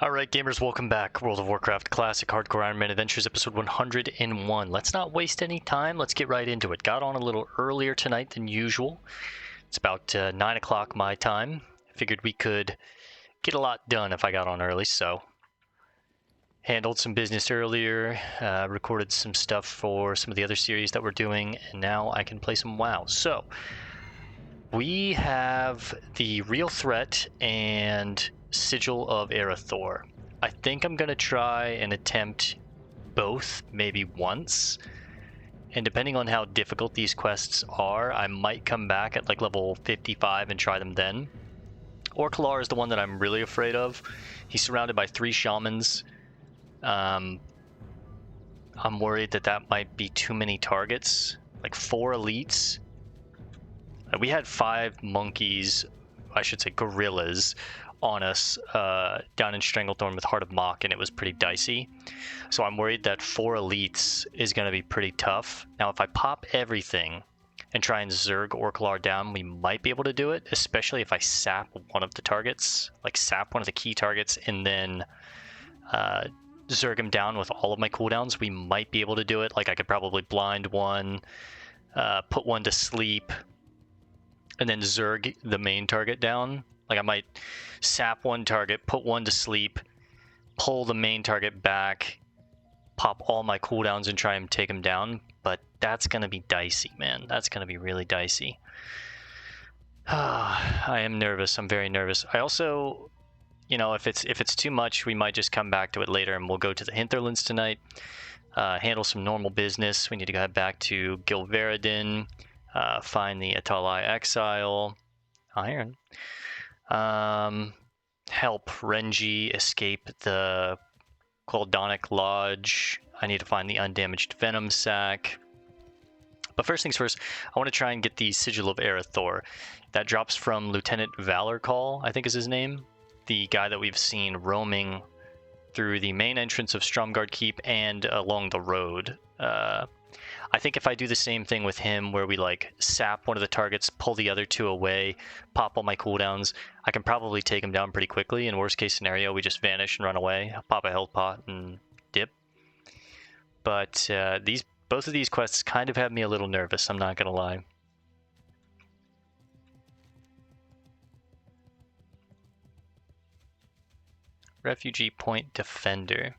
Alright gamers, welcome back. World of Warcraft Classic Hardcore Ironman Adventures episode 101. Let's not waste any time, let's get right into it. Got on a little earlier tonight than usual. It's about 9 o'clock my time. Figured we could get a lot done if I got on early, so... handled some business earlier, recorded some stuff for some of the other series that we're doing, and now I can play some WoW. So, we have the Real Threat and Sigil of Erethdor. I think I'm going to try and attempt both maybe once, and depending on how difficult these quests are, I might come back at like level 55 and try them then. Orcalar is the one that I'm really afraid of. He's surrounded by 3 shamans. I'm worried that that might be too many targets, like 4 elites. We had 5 monkeys, I should say gorillas, on us down in Stranglethorn with Heart of Mach, and it was pretty dicey. So I'm worried that 4 elites is going to be pretty tough. Now, if I pop everything and try and Zerg Orcalar down, we might be able to do it, especially if I sap one of the targets, like sap one of the key targets, and then Zerg him down with all of my cooldowns. We might be able to do it. Like I could probably blind one, put one to sleep, and then Zerg the main target down. Like I might sap one target, put one to sleep, pull the main target back, pop all my cooldowns and try and take him down. But that's going to be dicey, man. That's going to be really dicey. I am nervous. I'm very nervous. I also, you know, if it's too much, we might just come back to it later, and we'll go to the Hinterlands tonight, handle some normal business. We need to go back to Gilveradin, find the Atalai Exile, Iron, help Rin'ji escape the Quel'Danil Lodge. I need to find the undamaged Venom sack. But first things first, I want to try and get the Sigil of Erethdor. That drops from Lieutenant Valorcall, I think is his name. The guy that we've seen roaming through the main entrance of Stromgarde Keep and along the road. I think if I do the same thing with him, where we like sap one of the targets, pull the other 2 away, pop all my cooldowns, I can probably take him down pretty quickly. In worst case scenario, we just vanish and run away, pop a health pot and dip. But both of these quests kind of have me a little nervous, I'm not gonna lie. Refugee Point Defender.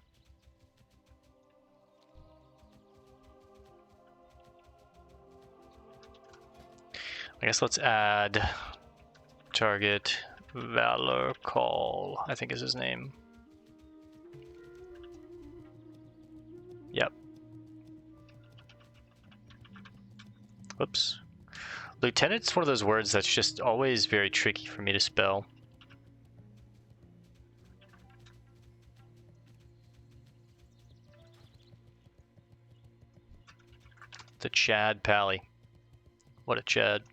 I guess let's add target Valorcall, I think is his name. Yep. Whoops. Lieutenant's one of those words that's just always very tricky for me to spell. The Chad Pally. What a Chad.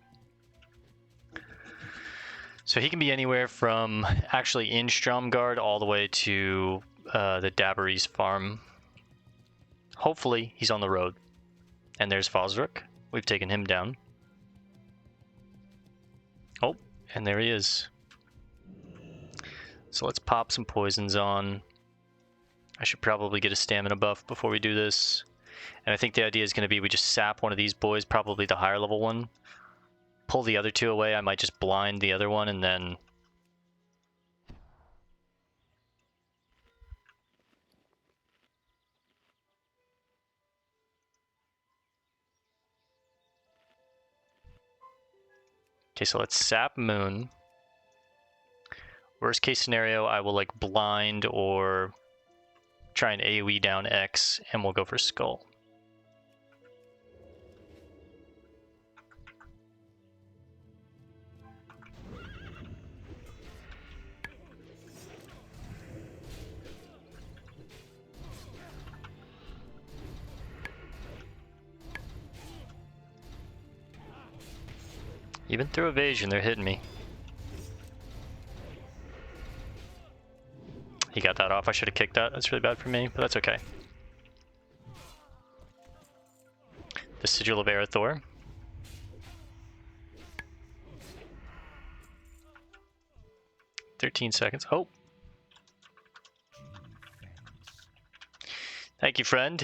So he can be anywhere from actually in Stromgarde all the way to the Dabbery's farm. Hopefully he's on the road. And there's Fosrook. We've taken him down. Oh, and there he is. So let's pop some poisons on. I should probably get a stamina buff before we do this. And I think the idea is going to be we just sap one of these boys, probably the higher level one. Pull the other 2 away. I might just blind the other one and then... Okay, so let's sap Moon. Worst case scenario, I will like blind or try and AoE down X, and we'll go for Skull. Even through evasion, they're hitting me. He got that off. I should have kicked that. That's really bad for me, but that's okay. The Sigil of Erethdor. 13 seconds. Oh! Thank you, friend.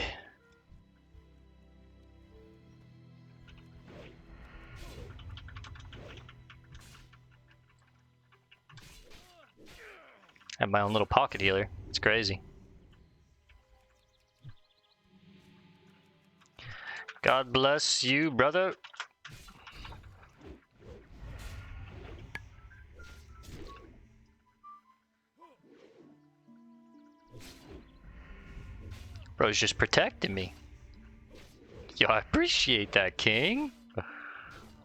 I have my own little pocket healer. It's crazy. God bless you, brother. Bro's just protecting me. Yo, I appreciate that, King.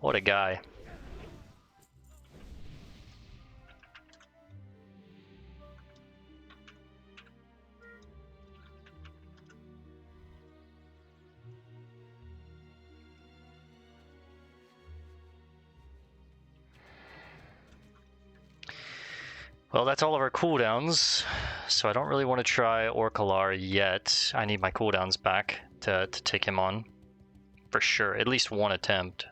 What a guy. Well, that's all of our cooldowns, so I don't really want to try Orcalar yet. I need my cooldowns back to take him on, for sure. At least one attempt.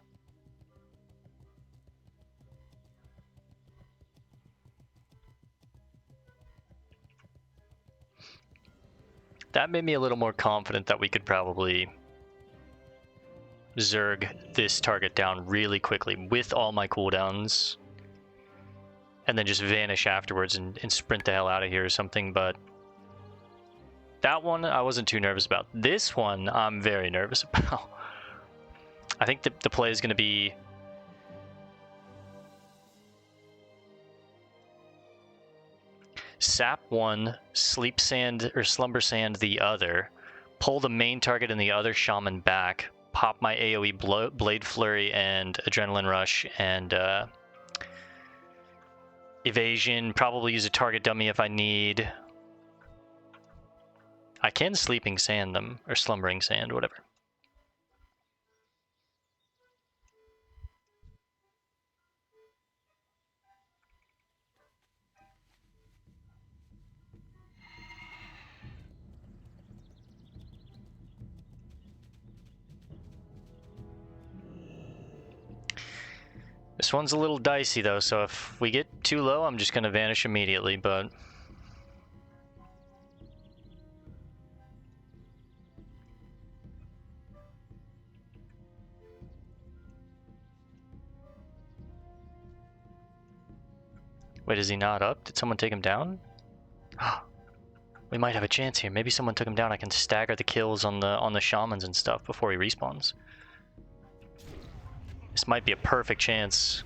That made me a little more confident that we could probably Zerg this target down really quickly with all my cooldowns. And then just vanish afterwards and sprint the hell out of here or something, but that one I wasn't too nervous about. This one I'm very nervous about. I think the play is going to be sap one, sleep sand or slumber sand the other, pull the main target and the other shaman back, pop my AoE blade flurry and adrenaline rush and evasion, probably use a target dummy if I need. I can sleeping sand them, or slumbering sand, whatever. This one's a little dicey though, so if we get too low, I'm just gonna vanish immediately, but... Wait, is he not up? Did someone take him down? We might have a chance here. Maybe someone took him down. I can stagger the kills on the shamans and stuff before he respawns. This might be a perfect chance.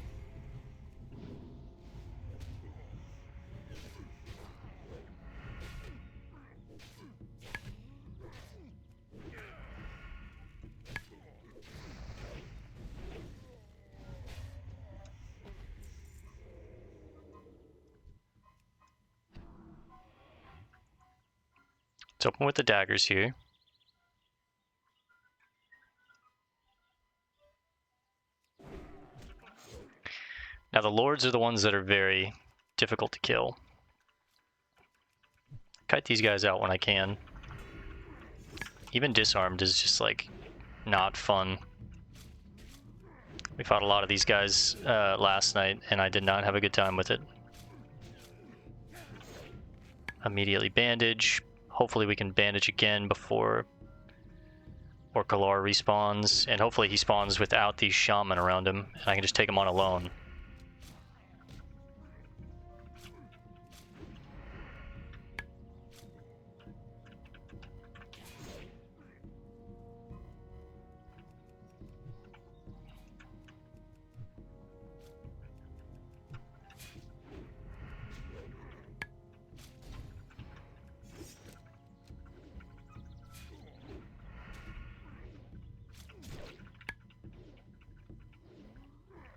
Let's open with the daggers here. Now the lords are the ones that are very difficult to kill. Kite these guys out when I can. Even disarmed is just like not fun. We fought a lot of these guys last night and I did not have a good time with it. Immediately bandage. Hopefully we can bandage again before Orcalar respawns, and hopefully he spawns without these shaman around him and I can just take him on alone.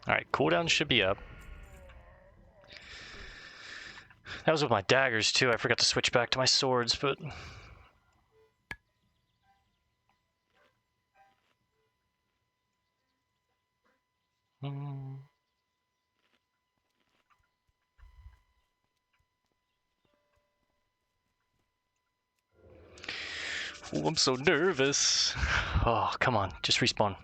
Alright, cooldown should be up. That was with my daggers too. I forgot to switch back to my swords, but... Ooh, I'm so nervous. Oh, come on, just respawn.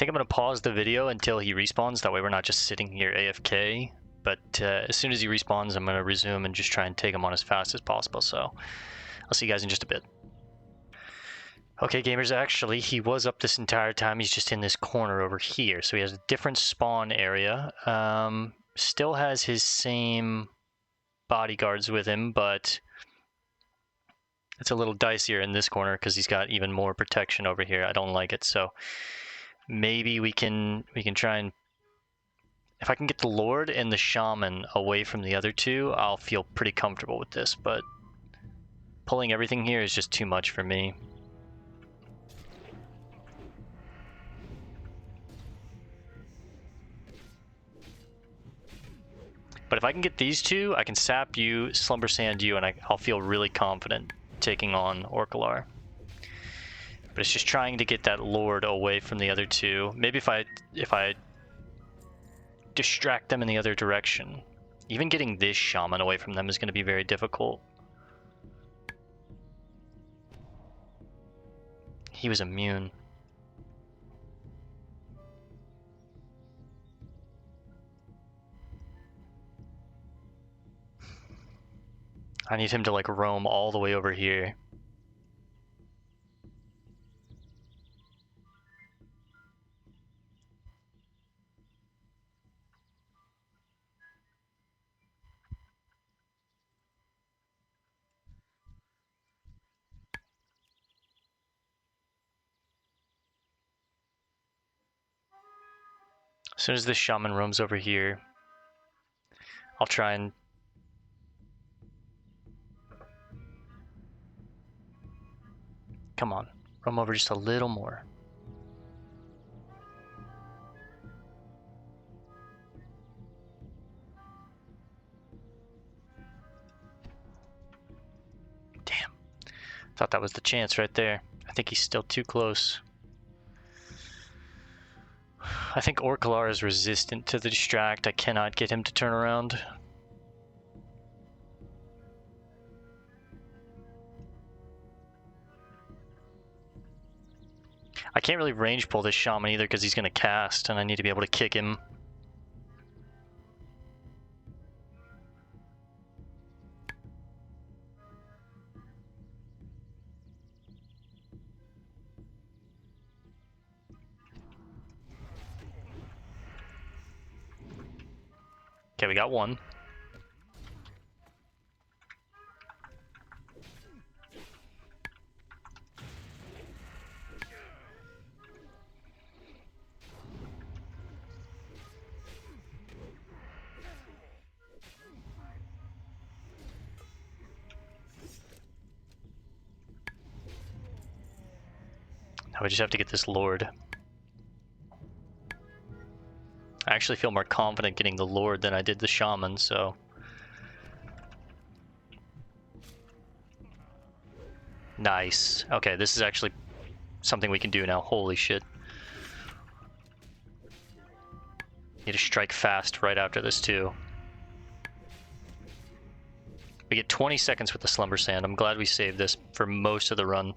think I'm going to pause the video until he respawns. That way we're not just sitting here AFK. But as soon as he respawns, I'm going to resume and just try and take him on as fast as possible. So I'll see you guys in just a bit. Okay, gamers, actually, he was up this entire time. He's just in this corner over here. So he has a different spawn area. Still has his same bodyguards with him, but it's a little dicier in this corner because he's got even more protection over here. I don't like it. So maybe we can try and... If I can get the Lord and the Shaman away from the other two, I'll feel pretty comfortable with this. But pulling everything here is just too much for me. But if I can get these two, I can sap you, Slumber Sand you, and I'll feel really confident taking on Orcalar. But it's just trying to get that Lord away from the other two. Maybe if I distract them in the other direction. Even getting this Shaman away from them is going to be very difficult. He was immune. I need him to like roam all the way over here. As soon as this Shaman roams over here, I'll try and... Come on, roam over just a little more. Damn. Thought that was the chance right there. I think he's still too close. I think Orcalar is resistant to the distract. I cannot get him to turn around. I can't really range pull this Shaman either because he's going to cast and I need to be able to kick him. Okay, we got one. Now we just have to get this Lord. I actually feel more confident getting the Lord than I did the Shaman, so... Nice. Okay, this is actually something we can do now. Holy shit. Need to strike fast right after this, too. We get 20 seconds with the Slumber Sand. I'm glad we saved this for most of the run.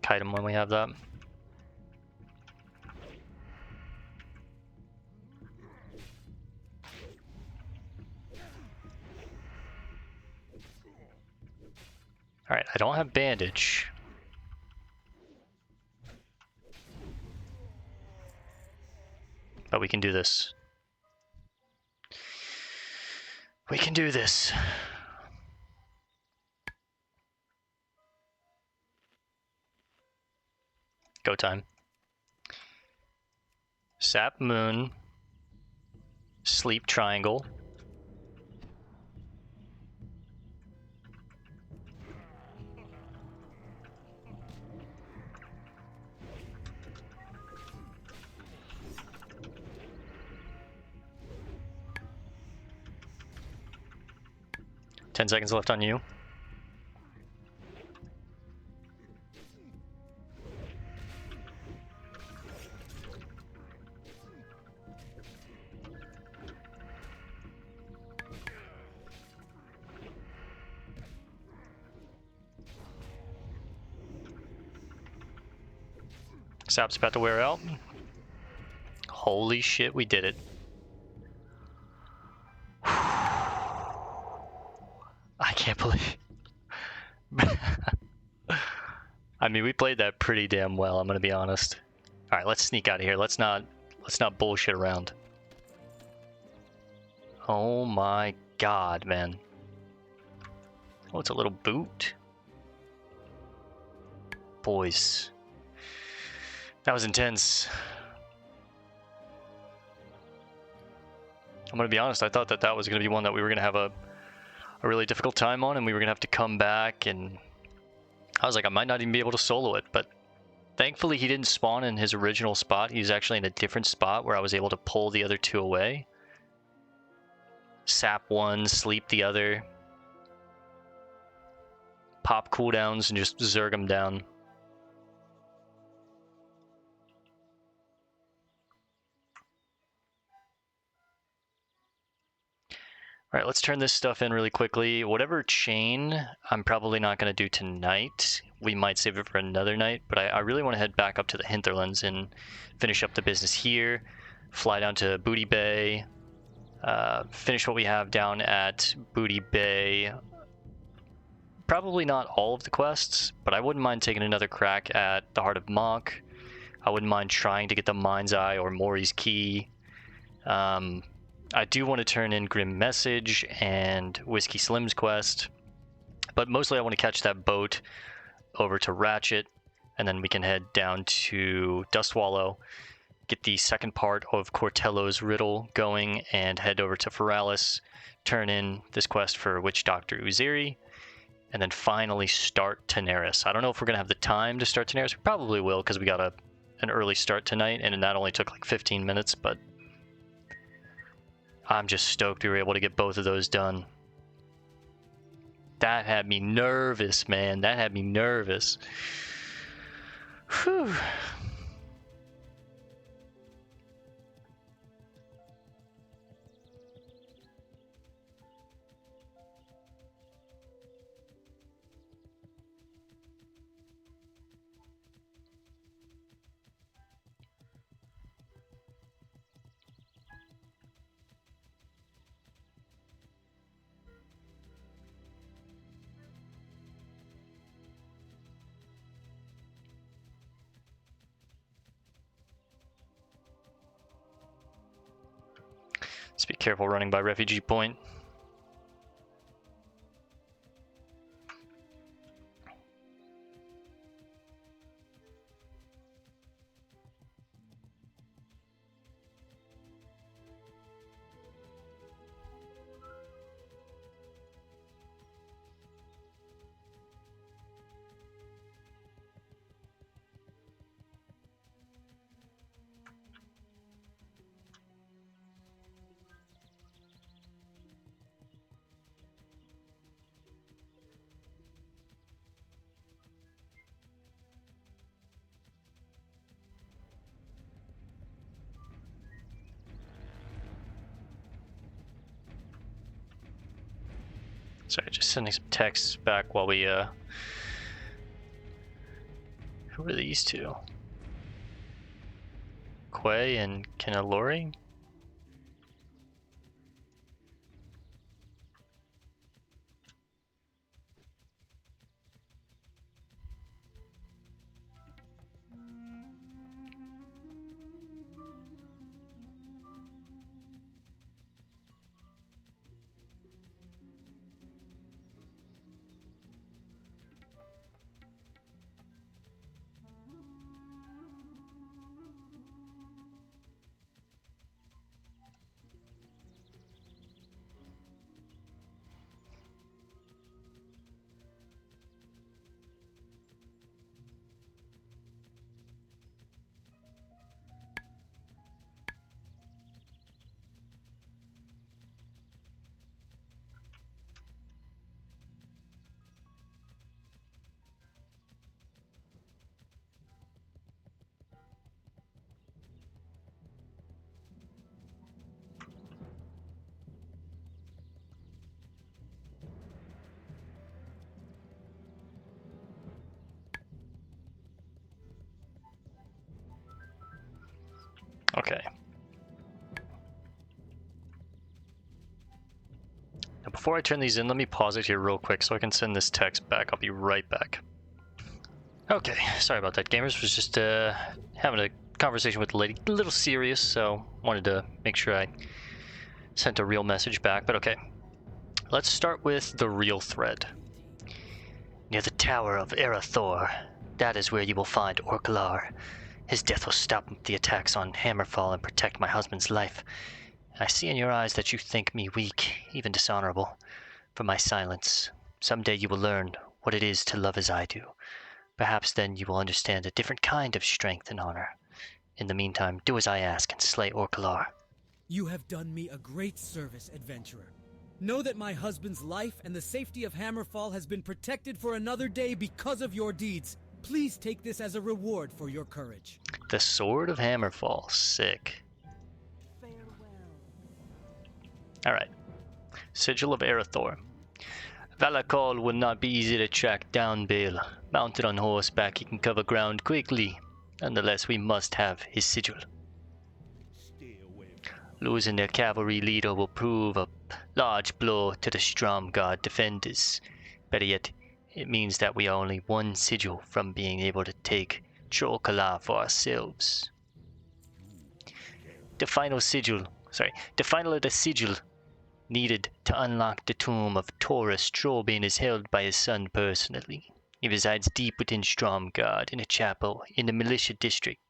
Kite him when we have that. Alright, I don't have bandage. But we can do this. We can do this. Go time. Sap Moon. Sleep Triangle. Ten seconds left on you. Sap's about to wear out. Holy shit, we did it. I can't believe. I mean, we played that pretty damn well, I'm gonna be honest. All right, let's sneak out of here. Let's not bullshit around. Oh my god, man. Oh, it's a little boot. Boys. That was intense. I'm gonna be honest, I thought that was gonna be one that we were gonna have a really difficult time on, and we were gonna have to come back, and I was like, I might not even be able to solo it, but thankfully he didn't spawn in his original spot. He was actually in a different spot where I was able to pull the other two away. Sap one, sleep the other. Pop cooldowns and just zerg them down. Alright, let's turn this stuff in really quickly. Whatever chain, I'm probably not going to do tonight. We might save it for another night, but I really want to head back up to the hinterlands and finish up the business here. Fly down to Booty Bay. Finish what we have down at Booty Bay. Probably not all of the quests, but I wouldn't mind taking another crack at the Heart of Mach. I wouldn't mind trying to get the Mind's Eye or Mori's Key. I do want to turn in Grim Message and Whiskey Slim's quest, but mostly I want to catch that boat over to Ratchet, and then we can head down to Dustwallow, get the second part of Cortello's riddle going, and head over to Feralis, turn in this quest for Witch Doctor Uziri, and then finally start Teneris. I don't know if we're going to have the time to start Teneris. We probably will, because we got an early start tonight, and that only took like 15 minutes, but I'm just stoked we were able to get both of those done. That had me nervous, man. That had me nervous. Whew. Just be careful running by Refugee Point. Sorry, just sending some texts back while we, who are these two? Quay and Kenalori? Okay. Now before I turn these in, let me pause it here real quick so I can send this text back. I'll be right back. Okay, sorry about that, gamers. Was just having a conversation with the lady. A little serious, so wanted to make sure I sent a real message back, but okay. Let's start with the real thread. Near the Tower of Arathor, that is where you will find Orcalar. His death will stop the attacks on Hammerfall and protect my husband's life. I see in your eyes that you think me weak, even dishonorable, for my silence. Someday you will learn what it is to love as I do. Perhaps then you will understand a different kind of strength and honor. In the meantime, do as I ask and slay Orcalar. You have done me a great service, adventurer. Know that my husband's life and the safety of Hammerfall has been protected for another day because of your deeds. Please take this as a reward for your courage. The Sword of Hammerfall. Sick. Alright. Sigil of Arathor. Valorcall will not be easy to track down, Bale. Mounted on horseback, he can cover ground quickly. Nonetheless, we must have his sigil. Losing their cavalry leader will prove a large blow to the Stromgarde defenders. Better yet, it means that we are only one sigil from being able to take Trollbane for ourselves. The final of the sigil needed to unlock the tomb of Taurus Trollbane is held by his son personally. He resides deep within Stromgarde in a chapel in the militia district.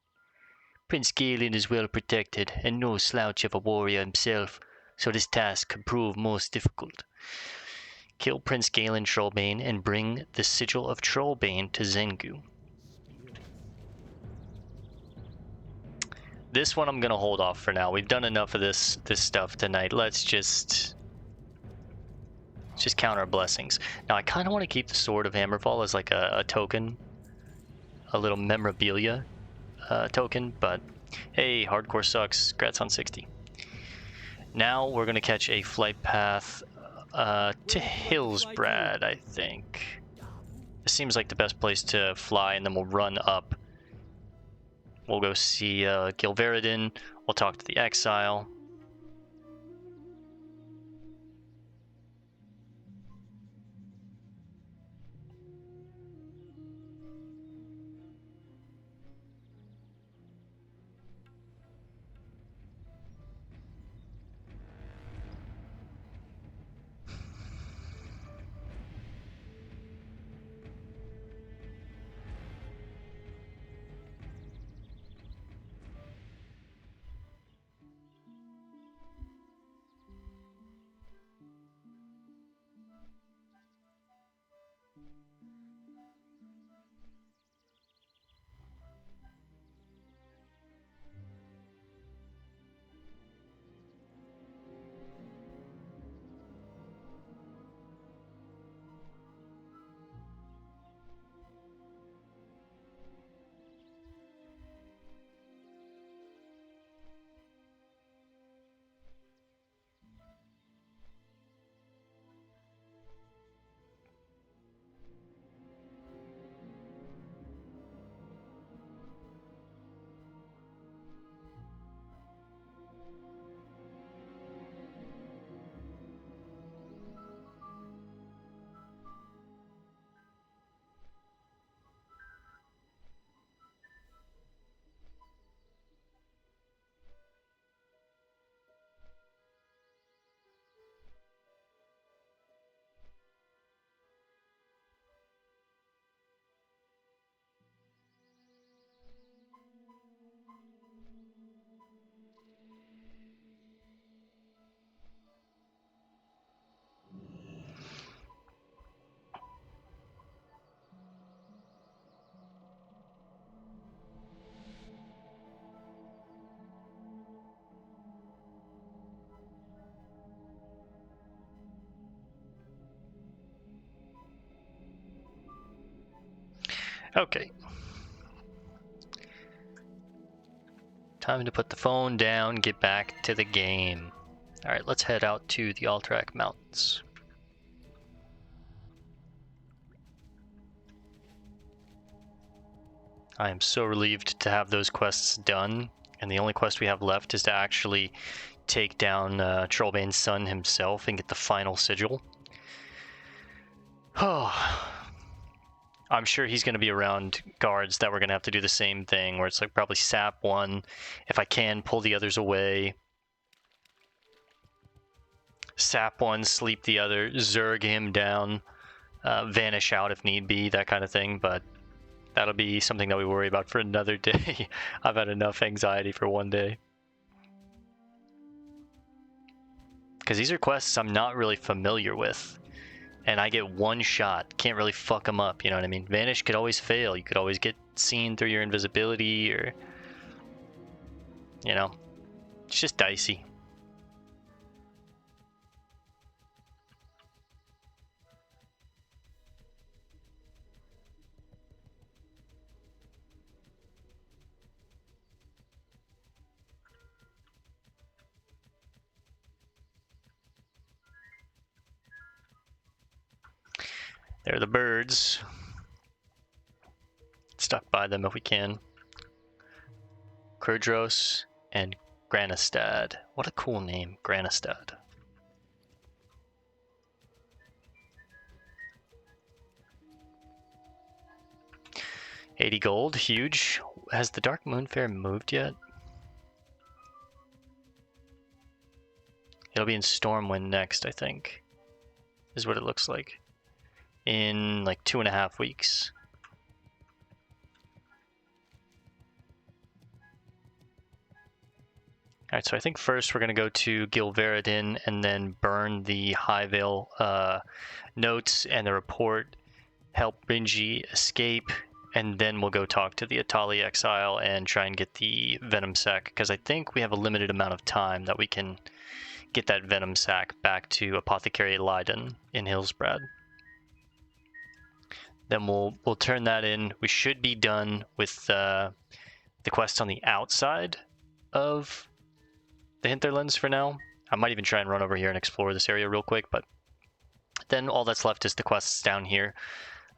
Prince Galen is well protected and no slouch of a warrior himself, so this task could prove most difficult. Kill Prince Galen Trollbane and bring the Sigil of Trollbane to Zengu. This one I'm gonna hold off for now. We've done enough of this stuff tonight. Let's just count our blessings. Now I kind of want to keep the Sword of Hammerfall as like a token, a little memorabilia token, but hey, hardcore sucks. Grats on 60. Now we're gonna catch a flight path to Hillsbrad, I think. This seems like the best place to fly, and then we'll run up. We'll go see Gilveradin. We'll talk to the Exile. Okay. Time to put the phone down, get back to the game. Alright, let's head out to the Alterac Mountains. I am so relieved to have those quests done. And the only quest we have left is to actually take down Trollbane's son himself and get the final sigil. Oh, I'm sure he's going to be around guards that we're going to have to do the same thing, where it's like probably sap one, if I can, pull the others away. Sap one, sleep the other, zerg him down, vanish out if need be, that kind of thing, but that'll be something that we worry about for another day. I've had enough anxiety for one day. Because these are quests I'm not really familiar with. And I get one shot. Can't really fuck them up, you know what I mean? Vanish could always fail. You could always get seen through your invisibility, or... you know, it's just dicey. There are the birds. Stuck by them if we can. Kurdros and Granistad. What a cool name, Granistad. $80 gold, huge. Has the Dark Moonfair moved yet? It'll be in Stormwind next, I think. Is what it looks like. In like 2.5 weeks. Alright, so I think first we're going to go to Gilveradin and then burn the High Veil notes and the report, help Rin'ji escape, and then we'll go talk to the Atali Exile and try and get the Venom sac, because I think we have a limited amount of time that we can get that Venom sac back to Apothecary Lydon in Hillsbrad. Then we'll turn that in. We should be done with the quest on the outside of the Hinterlands for now. I might even try and run over here and explore this area real quick, but then all that's left is the quests down here.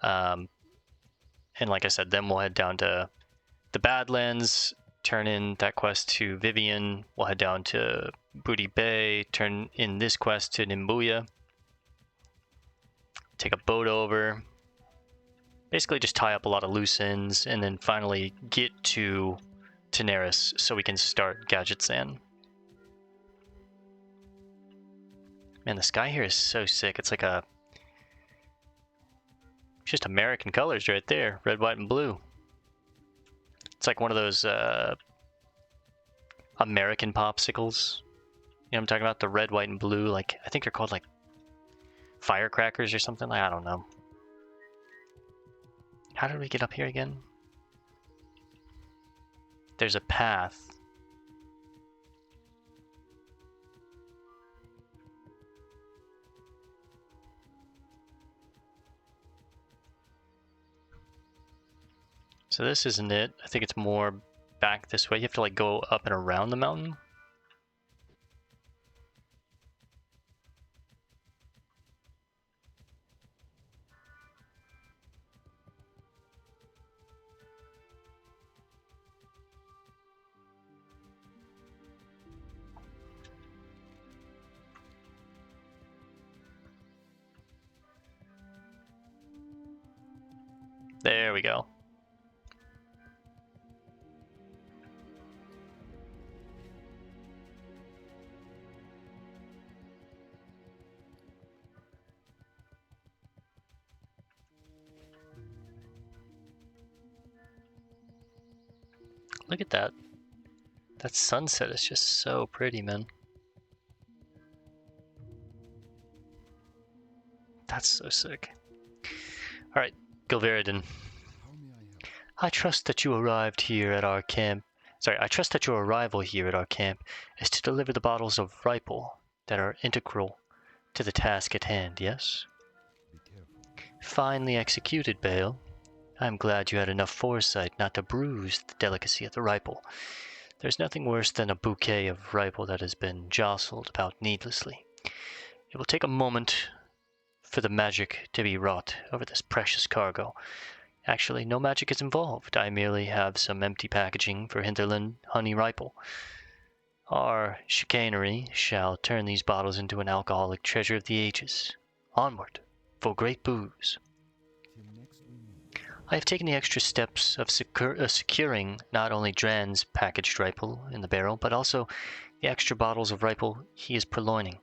And like I said, then we'll head down to the Badlands, turn in that quest to Vivian. We'll head down to Booty Bay, turn in this quest to Nimbuya. Take a boat over. Basically just tie up a lot of loose ends, and then finally get to Teneris so we can start Gadgetzan. Man, the sky here is so sick. It's like just American colors right there. Red, white, and blue. It's like one of those American popsicles. You know what I'm talking about? The red, white, and blue. Like, I think they're called like firecrackers or something. Like, I don't know. How did we get up here again? There's a path. So this isn't it. I think it's more back this way. You have to like go up and around the mountain. There we go. Look at that. That sunset is just so pretty, man. That's so sick. Alright, Gilveradin. I trust that you arrived here at our camp. I trust that your arrival here at our camp is to deliver the bottles of Ripple that are integral to the task at hand, yes? Finely executed, Bale. I'm glad you had enough foresight not to bruise the delicacy of the Ripple. There's nothing worse than a bouquet of Ripple that has been jostled about needlessly. It will take a moment for the magic to be wrought over this precious cargo, Actually, no magic is involved. I merely have some empty packaging for hinterland honey ripple. Our chicanery shall turn these bottles into an alcoholic treasure of the ages. Onward, for great booze. I have taken the extra steps of securing not only Dran's packaged ripple in the barrel, but also the extra bottles of ripple he is purloining.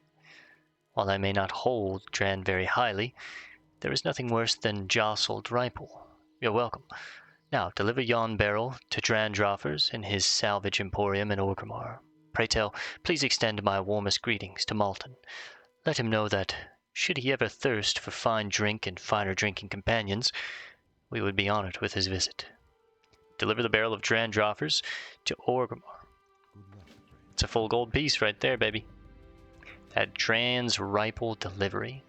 While I may not hold Dran very highly, there is nothing worse than jostled ripple. You're welcome. Now, deliver yon barrel to Dran Droffers in his salvage emporium in Orgrimmar. Pray tell, please extend my warmest greetings to Malton. Let him know that, should he ever thirst for fine drink and finer drinking companions, we would be honored with his visit. Deliver the barrel of Dran Droffers to Orgrimmar. It's a full gold piece right there, baby. At Dran's Ripple delivery.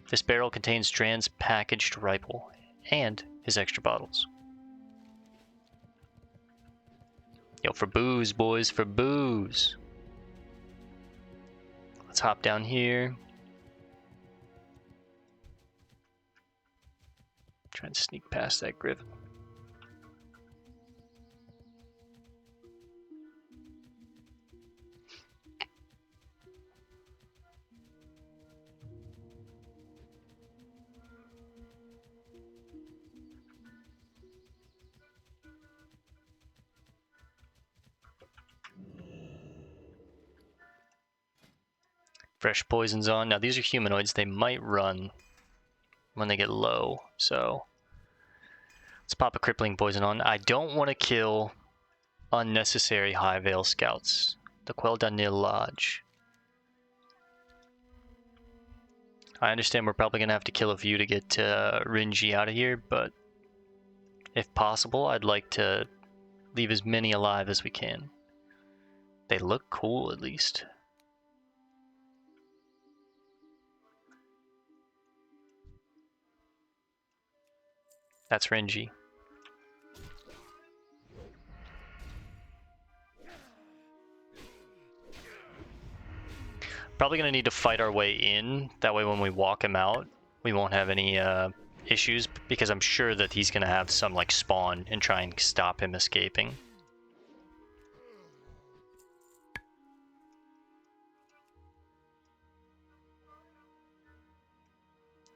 This barrel contains Dran's packaged ripple and his extra bottles. Yo, for booze, boys, for booze. Let's hop down here. Try and sneak past that griffin. Fresh poisons on. Now these are humanoids. They might run when they get low. So let's pop a crippling poison on. I don't want to kill unnecessary High Veil scouts. The Quel'Danil Lodge. I understand we're probably going to have to kill a few to get Rin'ji out of here, but if possible, I'd like to leave as many alive as we can. They look cool, at least. That's Rin'ji. Probably going to need to fight our way in. That way when we walk him out, we won't have any issues, because I'm sure that he's going to have some like spawn and try and stop him escaping.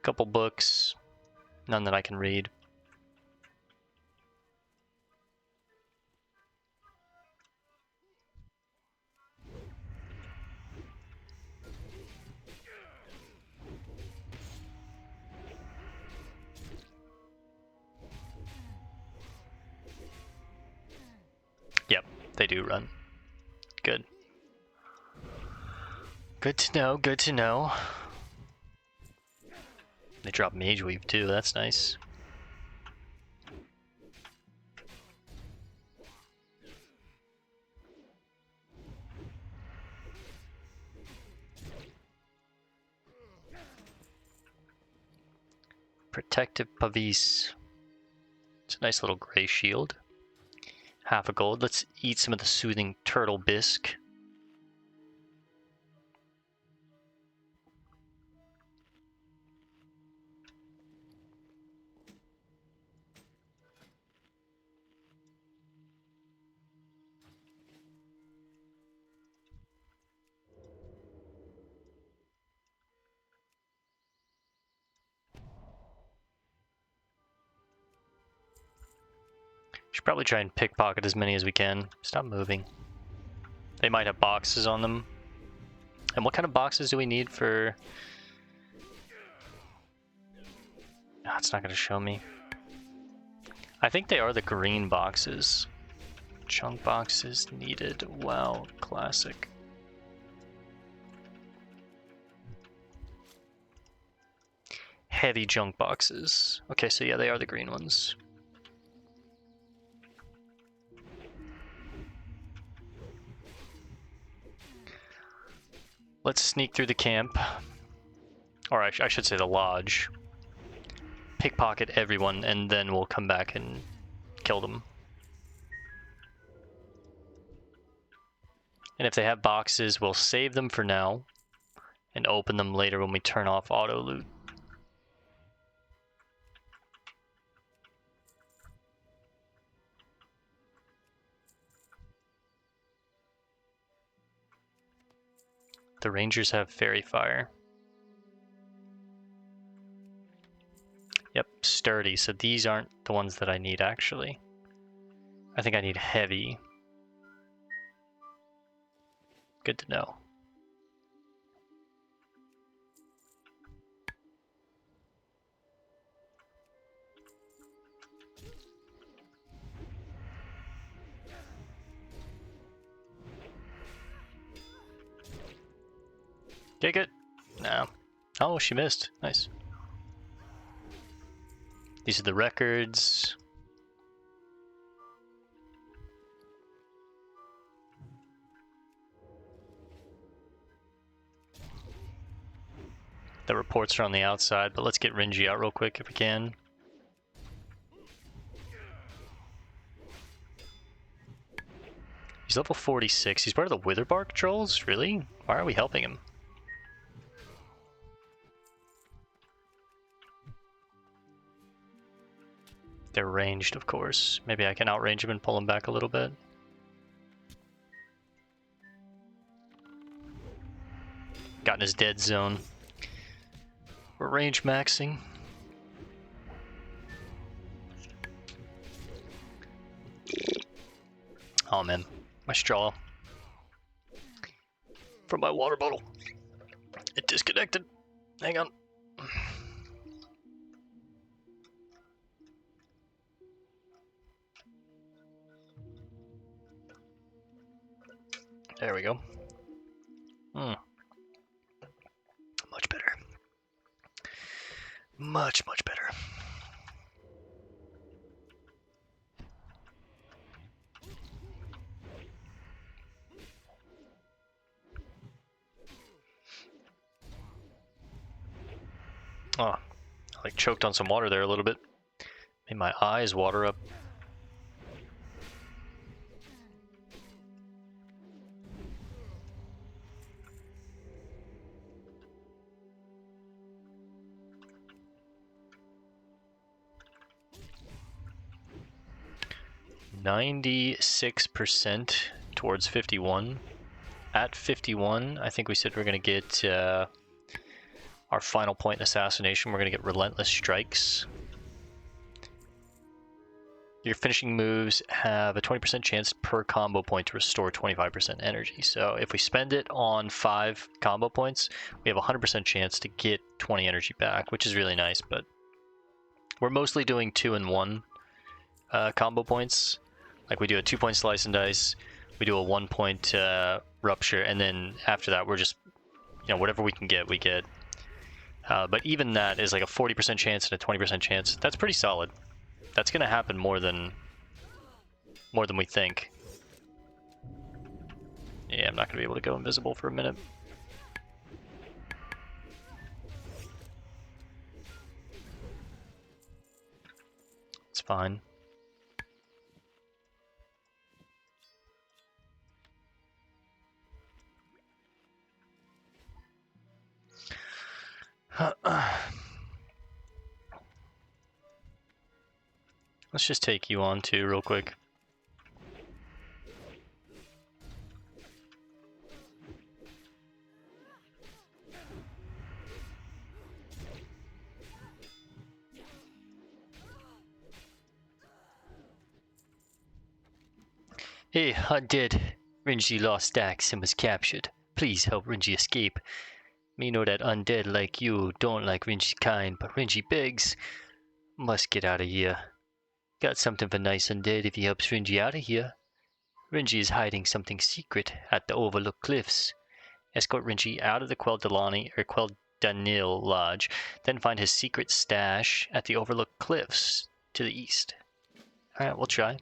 Couple books, none that I can read. Yep, they do run. Good. Good to know, good to know. They drop Mage Weave too, that's nice. Protective Pavis. It's a nice little gray shield. Half a gold. Let's eat some of the soothing turtle bisque. Should probably try and pickpocket as many as we can. Stop moving. They might have boxes on them. And what kind of boxes do we need for... Oh, it's not going to show me. I think they are the green boxes. Chunk boxes needed. Wow, classic. Heavy junk boxes. Okay, so yeah, they are the green ones. Let's sneak through the camp. Or I should say the lodge. Pickpocket everyone, and then we'll come back and kill them. And if they have boxes, we'll save them for now and open them later when we turn off auto loot. The Rangers have Fairy Fire. Yep, Sturdy. So these aren't the ones that I need, actually. I think I need Heavy. Good to know. Take it. No. Oh, she missed. Nice. These are the records. The reports are on the outside, but let's get Rin'ji out real quick if we can. He's level 46. He's part of the Witherbark trolls? Really? Why are we helping him? They're ranged, of course. Maybe I can outrange him and pull him back a little bit. Got in his dead zone. We're range maxing. Oh man, my straw from my water bottle. It disconnected. Hang on. There we go. Much better. Much, much better. Oh, I like choked on some water there a little bit. Made my eyes water up. %96 towards 51. At 51, I think we said we're going to get our final point in assassination. We're going to get Relentless Strikes. Your finishing moves have a 20% chance per combo point to restore 25% energy. So if we spend it on 5 combo points, we have a 100% chance to get 20 energy back, which is really nice. But we're mostly doing 2 and 1 combo points. Like we do a 2-point slice and dice, we do a 1-point rupture, and then after that we're just, you know, whatever we can get, we get. But even that is like a 40% chance and a 20% chance. That's pretty solid. That's gonna happen more than we think. Yeah, I'm not gonna be able to go invisible for a minute. It's fine. Let's just take you on too real quick. Hey, undead. Rin'ji lost Dax and was captured. Please help Rin'ji escape. Me know that undead like you don't like Rin'ji's kind, but Rin'ji begs. Must get out of here. Got something for nice undead if he helps Rin'ji out of here. Rin'ji is hiding something secret at the Overlook Cliffs. Escort Rin'ji out of the Quel'Danil lodge, then find his secret stash at the Overlook Cliffs to the east. Alright, we'll try.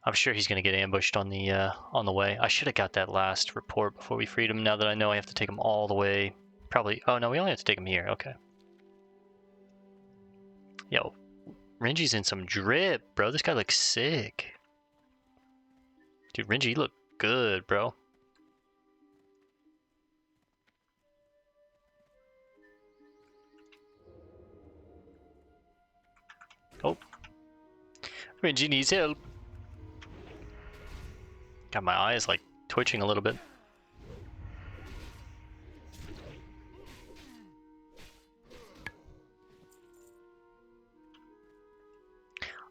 I'm sure he's going to get ambushed on the way. I should have got that last report before we freed him. Now that I know I have to take him all the way. Probably. Oh, no, we only have to take him here. Okay. Yo, Rin'ji's in some drip, bro. This guy looks sick. Dude, Rin'ji, you look good, bro. Oh. Rin'ji needs help. God, my eye is like twitching a little bit.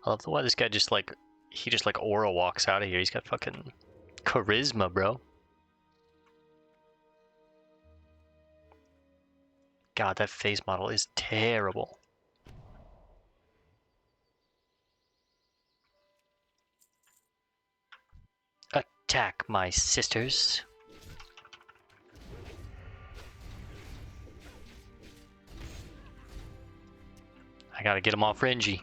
I love the way this guy just like, he just like aura walks out of here. He's got fucking charisma, bro. God, that face model is terrible. Attack, my sisters. I gotta get him off Rin'ji.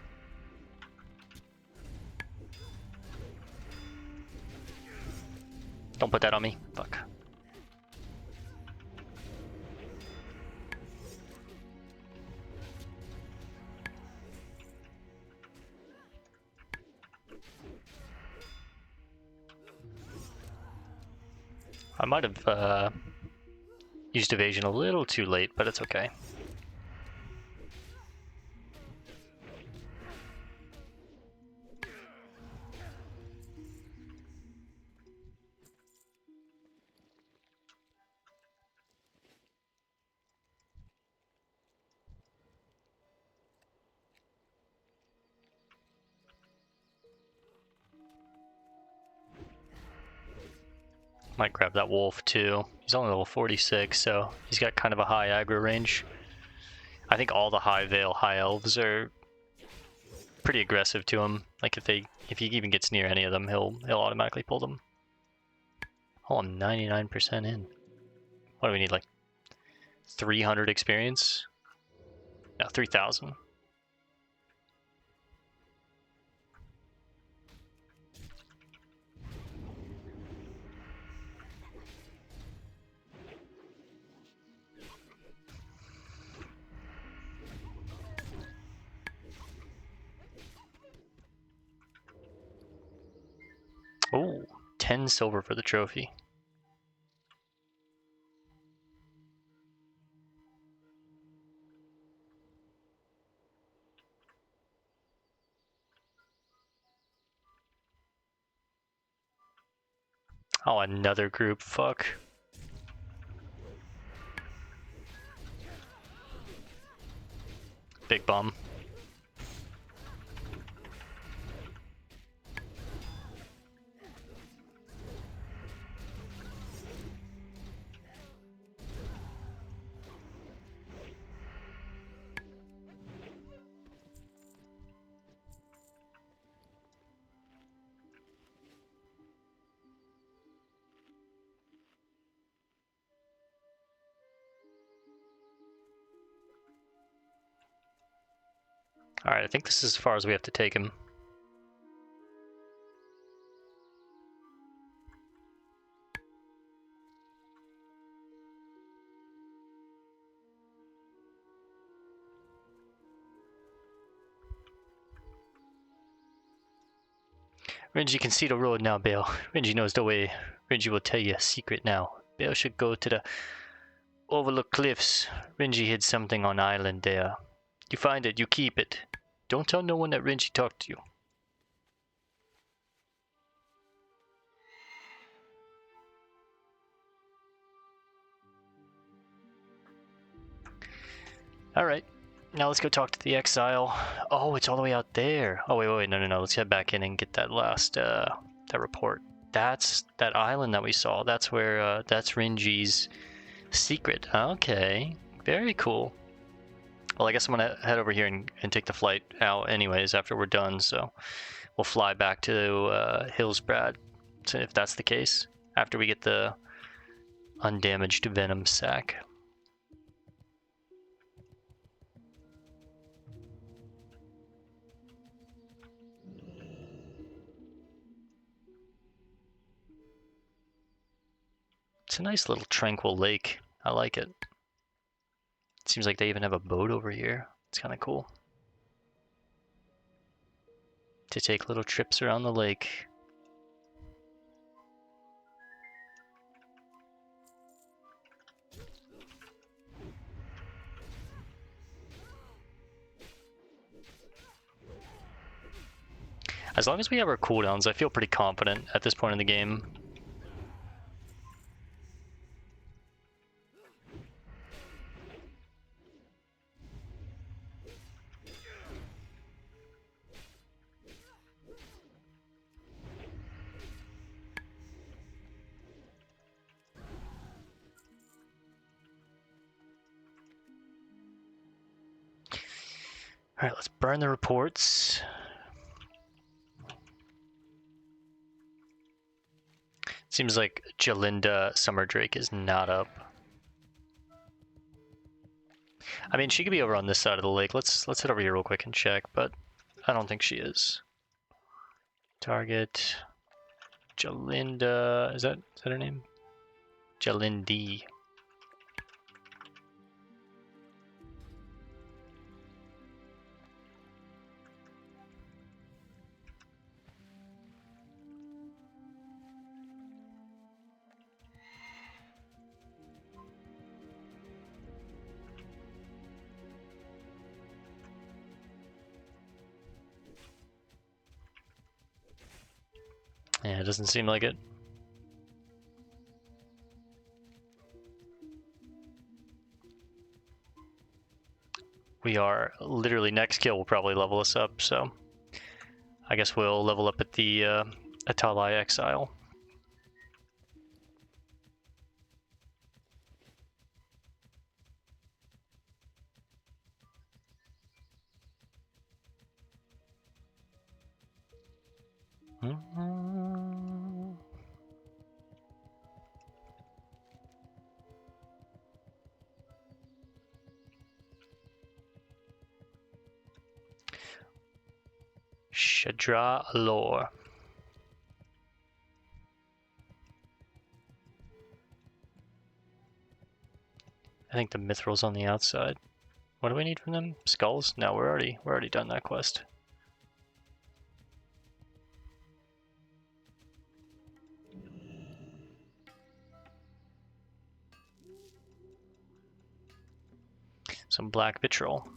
Don't put that on me. Fuck. I might have used evasion a little too late, but it's okay. Might grab that wolf too. He's only level 46, so he's got kind of a high aggro range. I think all the high veil high elves are pretty aggressive to him. Like if he even gets near any of them, he'll automatically pull them. Oh, I'm 99% in. What do we need, like 300 experience? No, 3,000. Oh, 10 silver for the trophy. Oh, another group, fuck. Big bum. Alright, I think this is as far as we have to take him. Rin'ji can see the road now, Bale. Rin'ji knows the way. Rin'ji will tell you a secret now. Bale should go to the overlook cliffs. Rin'ji hid something on island there. You find it, you keep it. Don't tell no one that Rin'ji talked to you. Alright, now let's go talk to the exile. Oh, it's all the way out there. Oh, wait, no. Let's head back in and get that last, that report. That's that island that we saw. That's where, that's Rin'ji's secret. Okay, very cool. Well, I guess I'm gonna head over here and take the flight out anyways after we're done, so we'll fly back to Hillsbrad, so if that's the case, after we get the undamaged Venom sack. It's a nice little tranquil lake. I like it. Seems like they even have a boat over here. It's kind of cool to take little trips around the lake. As long as we have our cooldowns, I feel pretty confident at this point in the game. Alright, let's burn the reports. Seems like Jalinda Summerdrake is not up. I mean, she could be over on this side of the lake. Let's head over here real quick and check, but I don't think she is. Target Jalinda. Is that her name? Jalindi. Yeah, it doesn't seem like it. We are literally, next kill will probably level us up, so I guess we'll level up at the Atalai Exile. Shadra Alor. I think the Mithril's on the outside. What do we need from them? Skulls? No, we're already done that quest. Some black vitriol.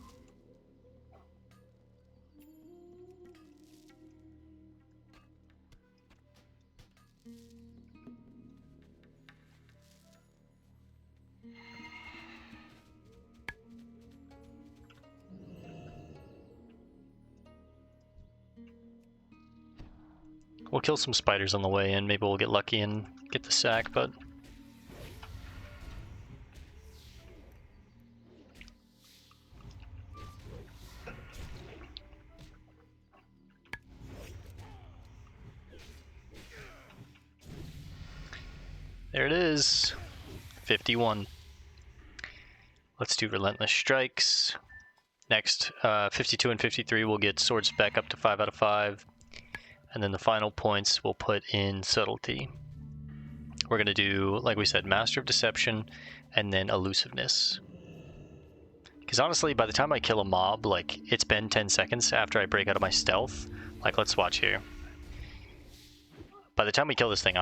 We'll kill some spiders on the way in. Maybe we'll get lucky and get the sack, but there it is. 51. Let's do Relentless Strikes. Next, 52 and 53 will get swords back up to 5 out of 5. And then the final points we'll put in Subtlety. We're going to do, like we said, Master of Deception and then Elusiveness. Because honestly, by the time I kill a mob, like, it's been 10 seconds after I break out of my stealth. Like, let's watch here. By the time we kill this thing,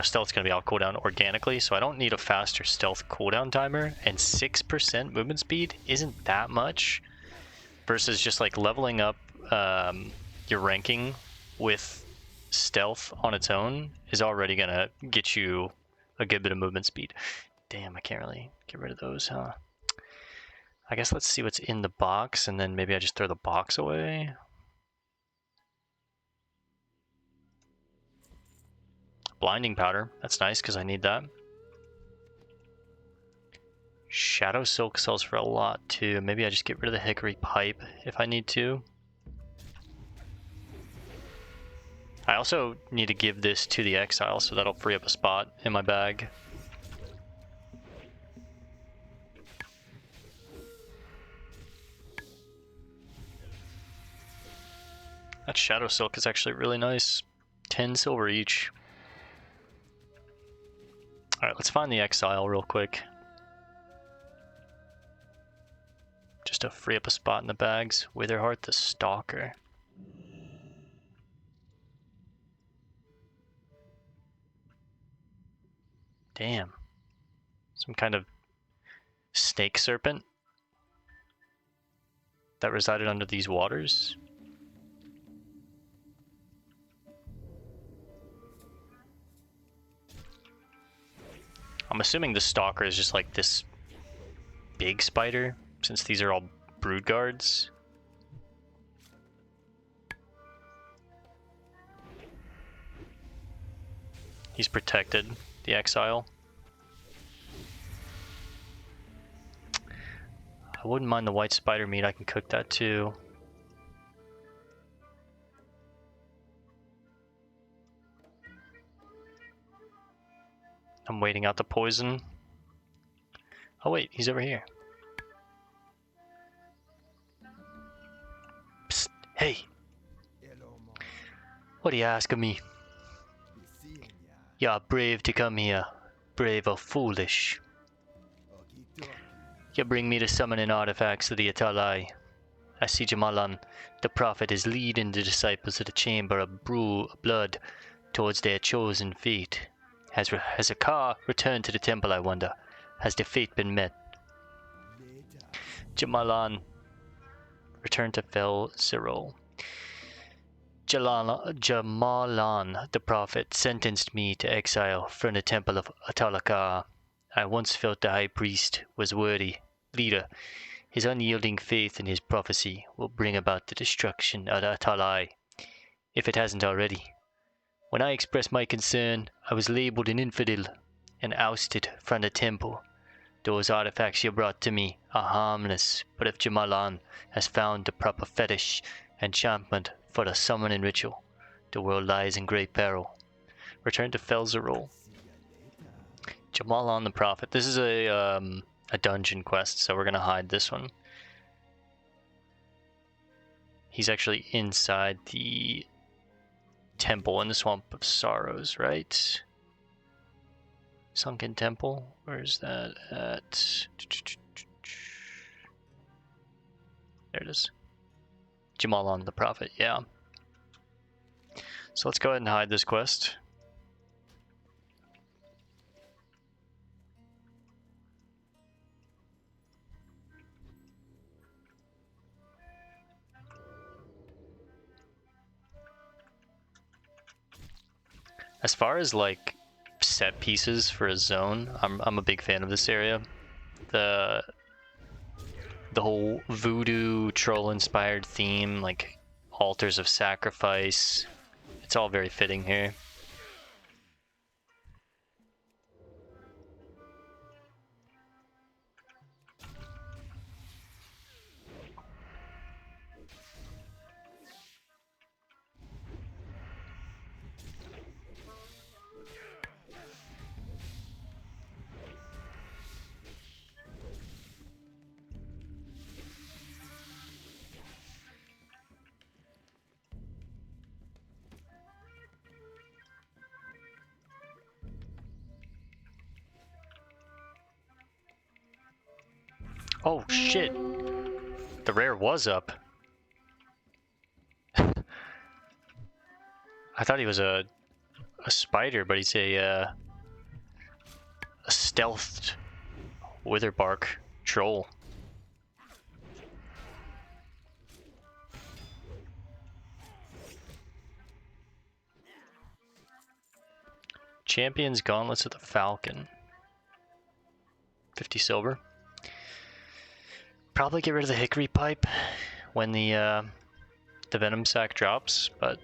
stealth's going to be all cooldown organically, so I don't need a faster stealth cooldown timer, and 6% movement speed isn't that much, versus just like leveling up your ranking with stealth on its own is already going to get you a good bit of movement speed. Damn, I can't really get rid of those, huh? I guess let's see what's in the box, and then maybe I just throw the box away. Blinding powder, that's nice because I need that. Shadow silk sells for a lot too. Maybe I just get rid of the hickory pipe if I need to. I also need to give this to the exile, so that'll free up a spot in my bag. That shadow silk is actually really nice. 10 silver each. Alright, let's find the exile real quick. Just to free up a spot in the bags. Witherheart the Stalker. Damn. Some kind of snake serpent that resided under these waters. I'm assuming the Stalker is just like this big spider, since these are all brood guards. He's protected, the exile. I wouldn't mind the white spider meat, I can cook that too. I'm waiting out the poison. Oh wait, he's over here. Psst, hey! What are you asking me? You're brave to come here. Brave or foolish? You bring me to summoning artifacts of the Atalai. I see Jamalan, the prophet, is leading the disciples of the chamber of blood towards their chosen fate. Has a car returned to the temple, I wonder? Has the fate been met? Jamalan, return to Fel Zero. Jamalan, the prophet, sentenced me to exile from the temple of Atalakar. I once felt the high priest was worthy leader. His unyielding faith in his prophecy will bring about the destruction of the Atalai, if it hasn't already. When I expressed my concern, I was labeled an infidel and ousted from the temple. Those artifacts you brought to me are harmless, but if Jamalan has found the proper fetish enchantment for the summoning ritual, the world lies in great peril. Return to Felzerol. Jamalan the Prophet. This is a dungeon quest, so we're gonna hide this one. He's actually inside the temple in the Swamp of Sorrows, right? Sunken Temple. Where's that at? There it is. Jamalan the Prophet, yeah. So let's go ahead and hide this quest. As far as like set pieces for a zone, I'm a big fan of this area. The whole voodoo troll inspired theme, like altars of sacrifice, it's all very fitting here. Oh shit! The rare was up. I thought he was a spider, but he's a stealthed Witherbark troll. Champion's Gauntlets of the Falcon. 50 silver. Probably get rid of the Hickory Pipe when the Venom sack drops, but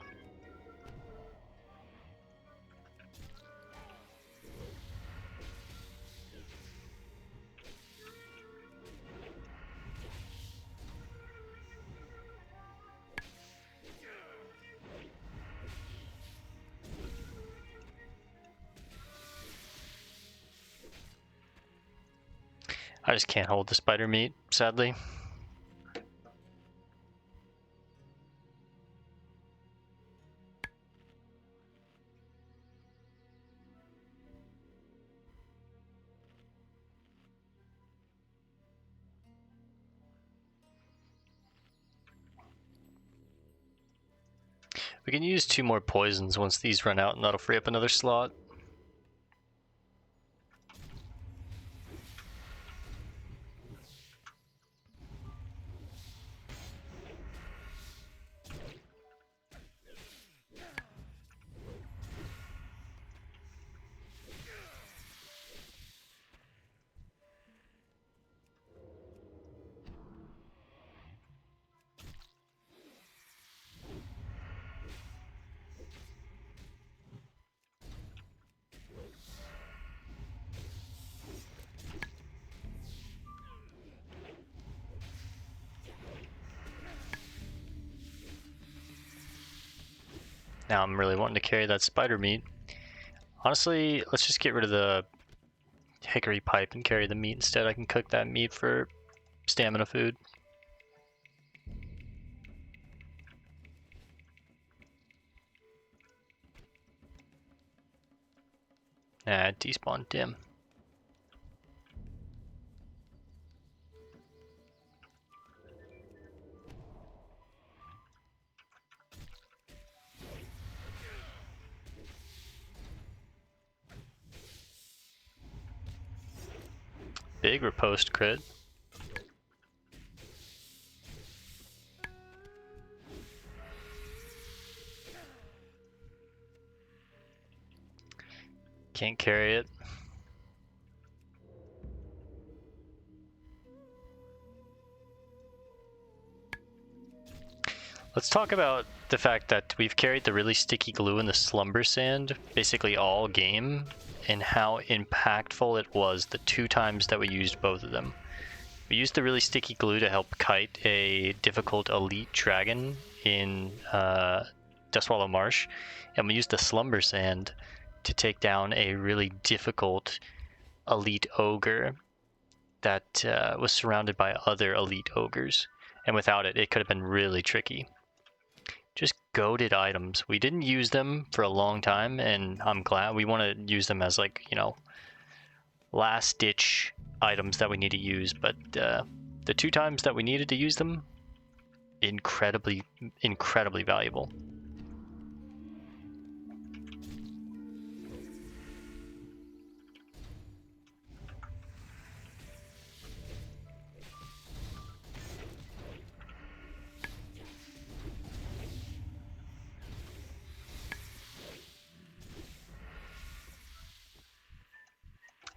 I just can't hold the spider meat, sadly. We can use 2 more poisons once these run out, and that'll free up another slot. Now I'm really wanting to carry that spider meat. Honestly, let's just get rid of the hickory pipe and carry the meat instead. I can cook that meat for stamina food. Nah, despawn dim. Big riposte crit. Can't carry it. Let's talk about the fact that we've carried the really sticky glue and the slumber sand basically all game, and how impactful it was the 2 times that we used both of them. We used the really sticky glue to help kite a difficult elite dragon in Dustwallow Marsh, and we used the slumber sand to take down a really difficult elite ogre that was surrounded by other elite ogres, and without it, it could have been really tricky. Just goated items. We didn't use them for a long time, and I'm glad. We want to use them as, like, you know, last ditch items that we need to use, but the 2 times that we needed to use them, incredibly valuable.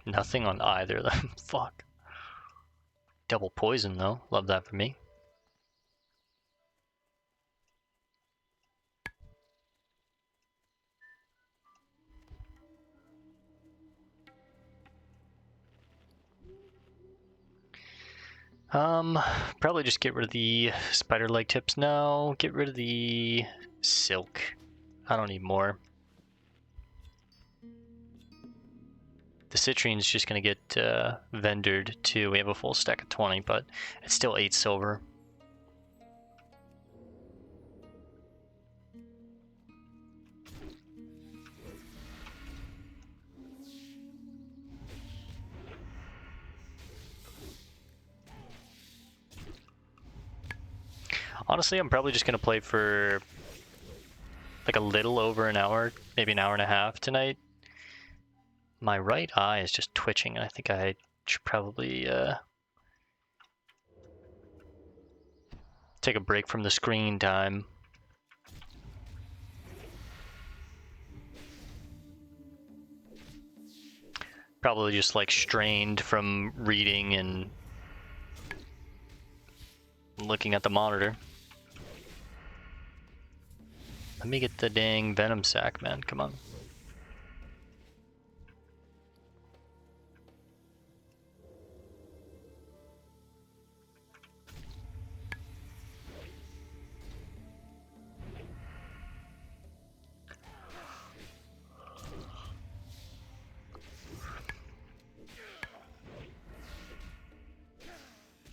Nothing on either of them. Fuck. Double poison though. Love that for me. Probably just get rid of the spider leg tips now. Get rid of the silk. I don't need more. The citrine's just gonna get vendored too. We have a full stack of 20, but it's still 8 silver. Honestly, I'm probably just gonna play for like a little over an hour, maybe an hour and a half tonight. My right eye is just twitching, and I think I should probably take a break from the screen time. Probably just like strained from reading and looking at the monitor. Let me get the dang Venom sack, man. Come on.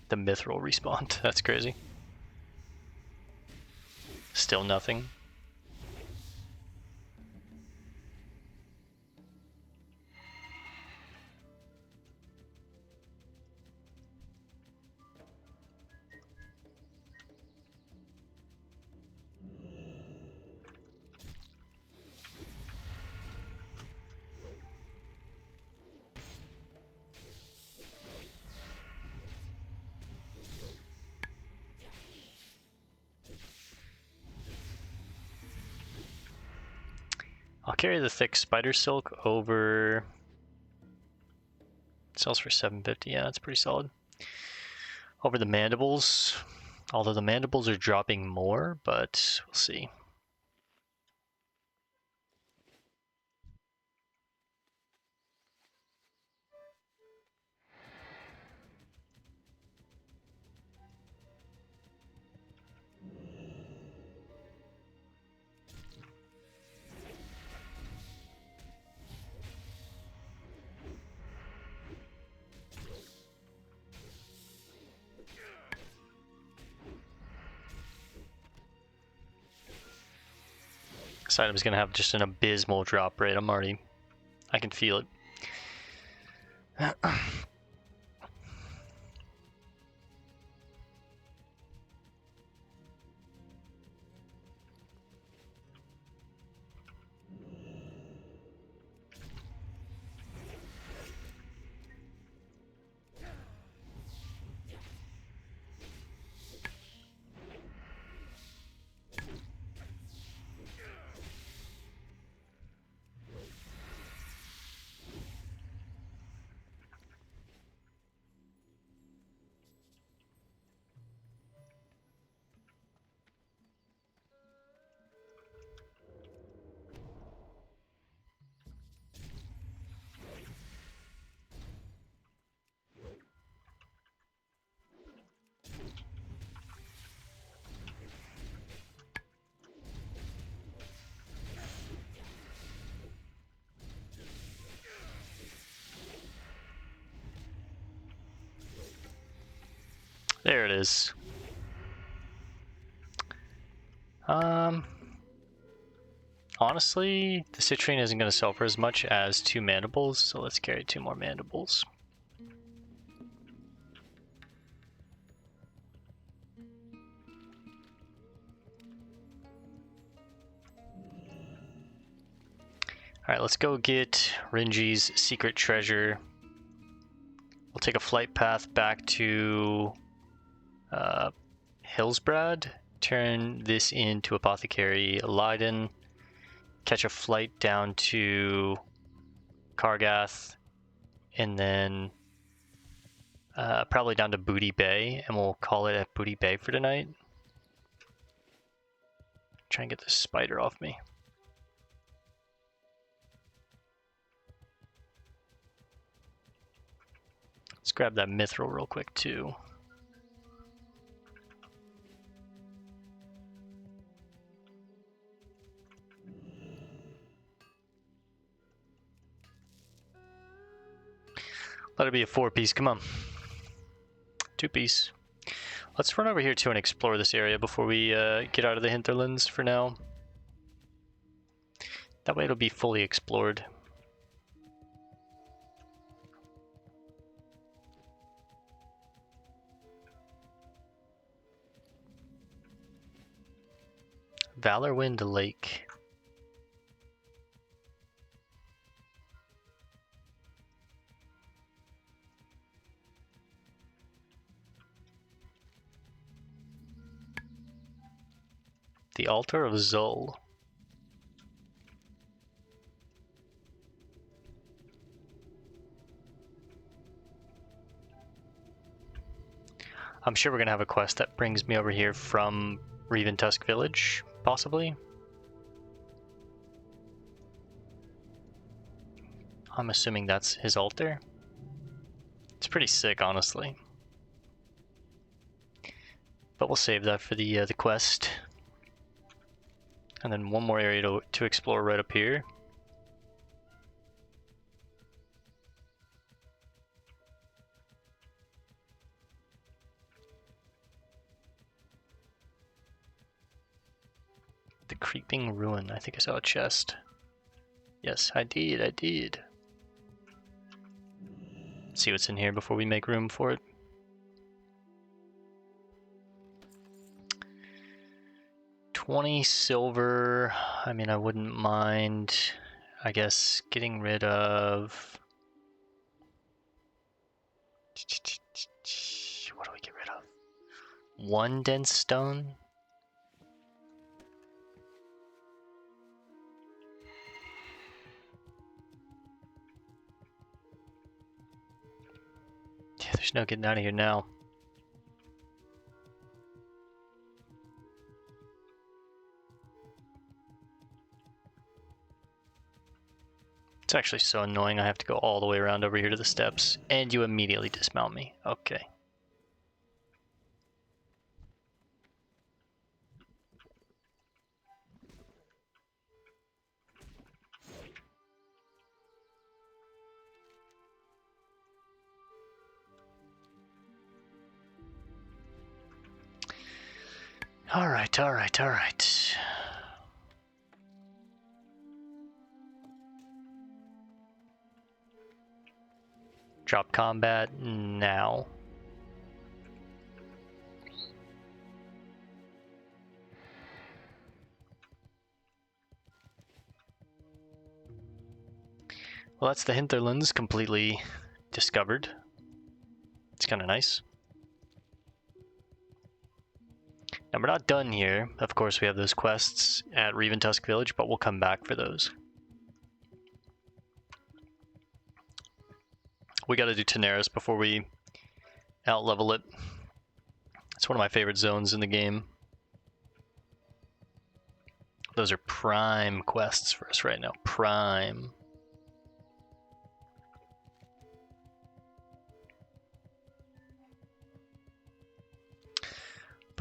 The mithril respawned. That's crazy. Still nothing. I'll carry the thick spider silk over. It sells for 750. Yeah, that's pretty solid. Over the mandibles, although the mandibles are dropping more, but we'll see. This item's gonna have just an abysmal drop rate. I can feel it. There it is. Honestly, the citrine isn't going to sell for as much as 2 mandibles, so let's carry 2 more mandibles. Alright, let's go get Rin'ji's secret treasure. We'll take a flight path back to Hillsbrad, turn this into Apothecary Lydon, catch a flight down to Kargath, and then probably down to Booty Bay, and we'll call it at Booty Bay for tonight. Try and get this spider off me. Let's grab that mithril real quick too. Let it be a 4-piece, come on. 2-piece. Let's run over here too and explore this area before we get out of the hinterlands for now. That way it'll be fully explored. Valorwind Lake. The Altar of Zul. I'm sure we're gonna have a quest that brings me over here from Reventusk Village, possibly. I'm assuming that's his altar. It's pretty sick, honestly. But we'll save that for the quest. And then one more area to explore right up here. The Creeping Ruin. I think I saw a chest. Yes, I did. Let's see what's in here before we make room for it. $20 silver. I mean, I wouldn't mind, I guess, getting rid of... What do we get rid of? 1 dense stone? Yeah, there's no getting out of here now. It's actually so annoying I have to go all the way around over here to the steps, and you immediately dismount me. Okay. Alright. Drop combat now. Well, that's the hinterlands completely discovered. It's kind of nice. And we're not done here. Of course, we have those quests at Reventusk Village, but we'll come back for those. We got to do Tanaris before we out-level it. It's one of my favorite zones in the game. Those are prime quests for us right now. Prime.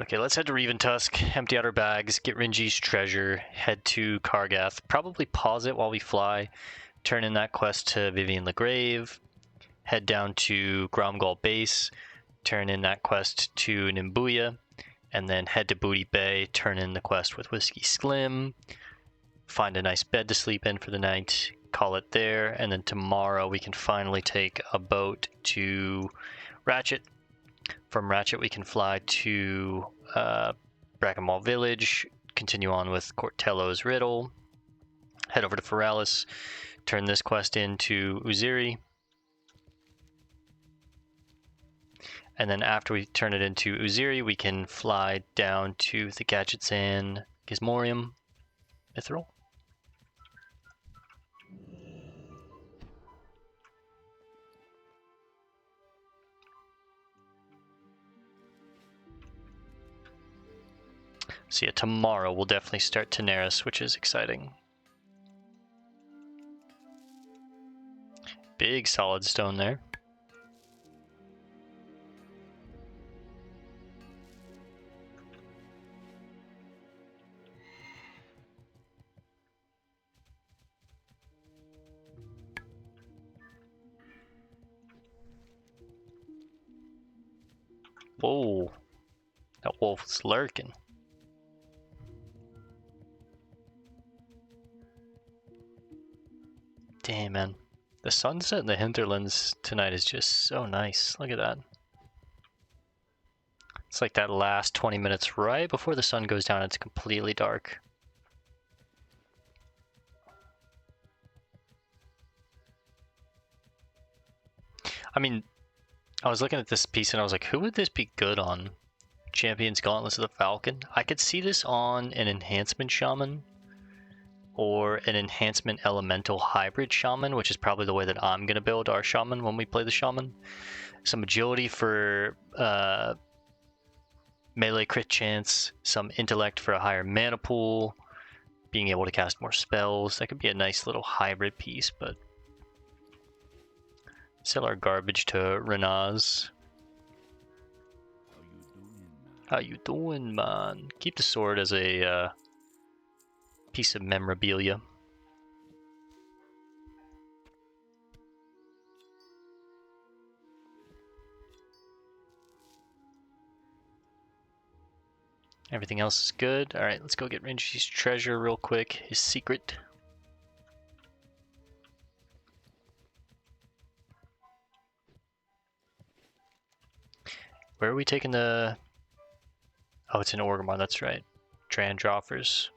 Okay, let's head to Reventusk, empty out our bags, get Rin'ji's treasure, head to Kargath, probably pause it while we fly, turn in that quest to Vivian the Grave, head down to Gromgall Base, turn in that quest to Nimbuya, and then head to Booty Bay, turn in the quest with Whiskey Slim, find a nice bed to sleep in for the night, call it there, and then tomorrow we can finally take a boat to Ratchet. From Ratchet, we can fly to Brackenwall Village, continue on with Cortello's Riddle, head over to Feralis, turn this quest into Uziri, and then after we turn it into Uziri, we can fly down to the Gadgetzan Gizmorium Mithril. So yeah, tomorrow we'll definitely start Tanaris, which is exciting. Big solid stone there. Whoa, that wolf's lurking. Damn, man. The sunset in the hinterlands tonight is just so nice. Look at that. It's like that last 20 minutes right before the sun goes down, it's completely dark. I mean, I was looking at this piece and I was like, who would this be good on? Champions Gauntlets of the Falcon? I could see this on an Enhancement Shaman or an Enhancement Elemental Hybrid Shaman, which is probably the way that I'm going to build our Shaman when we play the Shaman. Some agility for melee crit chance, some intellect for a higher mana pool, being able to cast more spells. That could be a nice little hybrid piece, but sell our garbage to Renaz. How you doing, man? Keep the sword as a piece of memorabilia. Everything else is good. Alright, let's go get Rin'ji's treasure real quick. His secret. Where are we taking the... Oh, it's in Orgrimmar, that's right. Dran Droffers.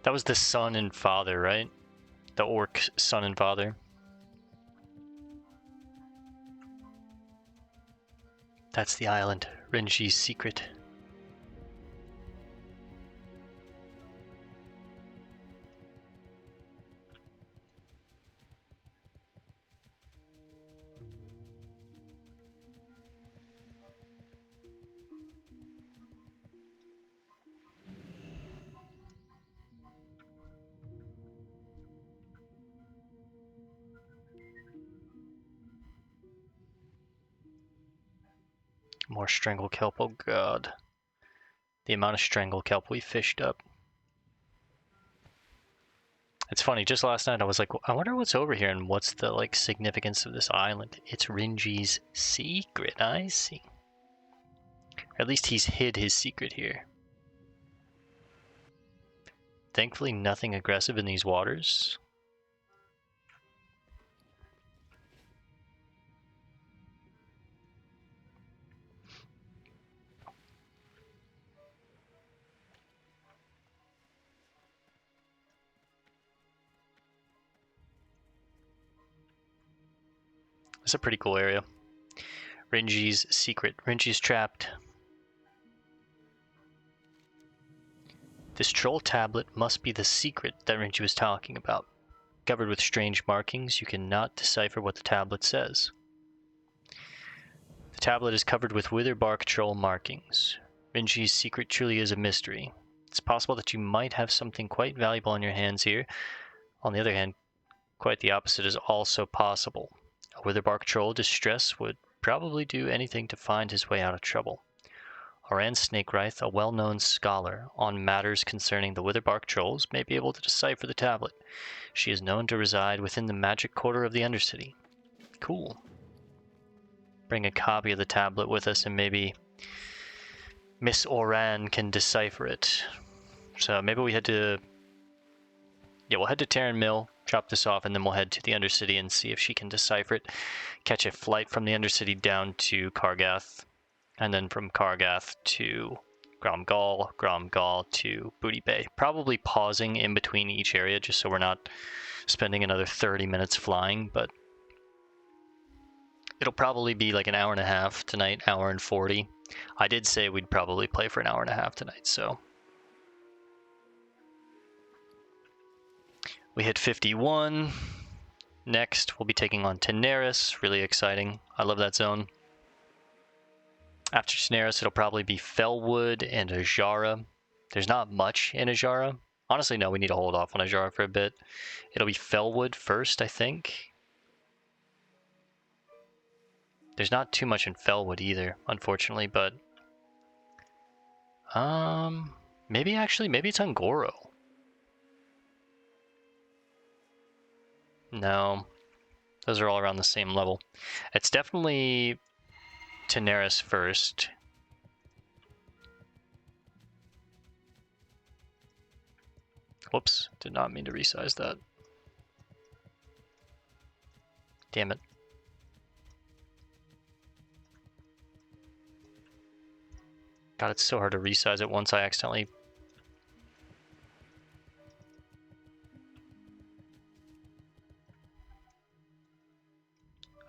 That was the son and father, right? The orc son and father. That's the island. Rin'ji's secret. More strangle kelp, oh god. The amount of strangle kelp we fished up. It's funny, just last night I was like, I wonder what's over here and what's the like significance of this island. It's Rin'ji's secret, I see. Or at least he's hid his secret here. Thankfully, nothing aggressive in these waters. It's a pretty cool area. Rin'ji's secret. Rin'ji's trapped. This troll tablet must be the secret that Rin'ji was talking about. Covered with strange markings, you cannot decipher what the tablet says. The tablet is covered with Witherbark troll markings. Rin'ji's secret truly is a mystery. It's possible that you might have something quite valuable on your hands here. On the other hand, quite the opposite is also possible. A Witherbark troll distress would probably do anything to find his way out of trouble. Oran Snakewraith, a well-known scholar on matters concerning the Witherbark trolls, may be able to decipher the tablet. She is known to reside within the magic quarter of the Undercity. Cool. Bring a copy of the tablet with us and maybe Miss Oran can decipher it. So maybe we head to... Yeah, we'll head to Terran Mill, drop this off, and then we'll head to the Undercity and see if she can decipher it. Catch a flight from the Undercity down to Kargath, and then from Kargath to Gromgal to Booty Bay. Probably pausing in between each area just so we're not spending another 30 minutes flying, but it'll probably be like an hour and a half tonight, hour and 40. I did say we'd probably play for an hour and a half tonight, so. We hit 51. Next, we'll be taking on Teneris. Really exciting. I love that zone. After Teneris, it'll probably be Felwood and Ajara. There's not much in Ajara. Honestly, no, we need to hold off on Ajara for a bit. It'll be Felwood first, I think. There's not too much in Felwood either, unfortunately, but... maybe it's Ungoro. No, those are all around the same level. It's definitely Teneris first. Whoops, did not mean to resize that. Damn it. God, it's so hard to resize it once I accidentally...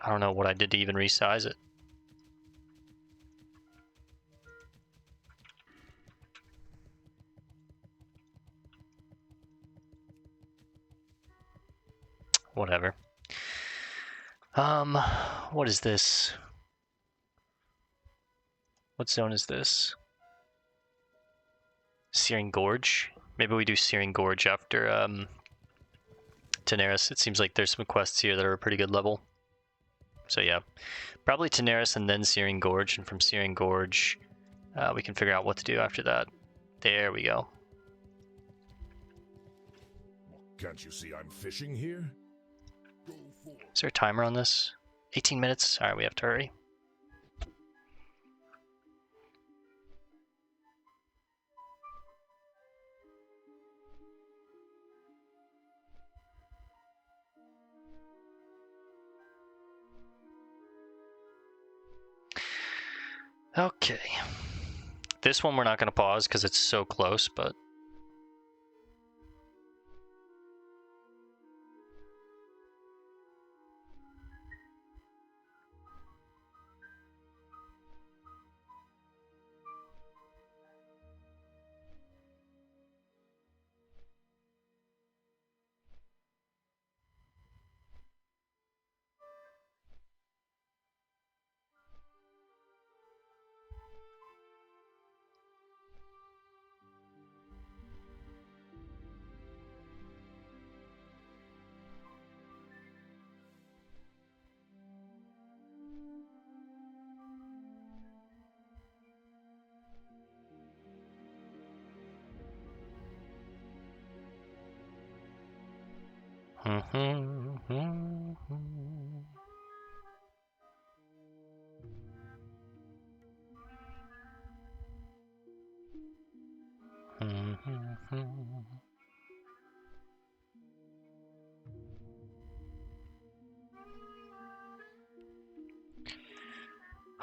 I don't know what I did to even resize it. Whatever. What is this? What zone is this? Searing Gorge? Maybe we do Searing Gorge after, Teneris. It seems like there's some quests here that are a pretty good level. So yeah, probably Teneris and then Searing Gorge, and from Searing Gorge, we can figure out what to do after that. There we go. Can't you see I'm fishing here? Is there a timer on this? 18 minutes? Alright, we have to hurry. Okay. This one we're not going to pause because it's so close, but...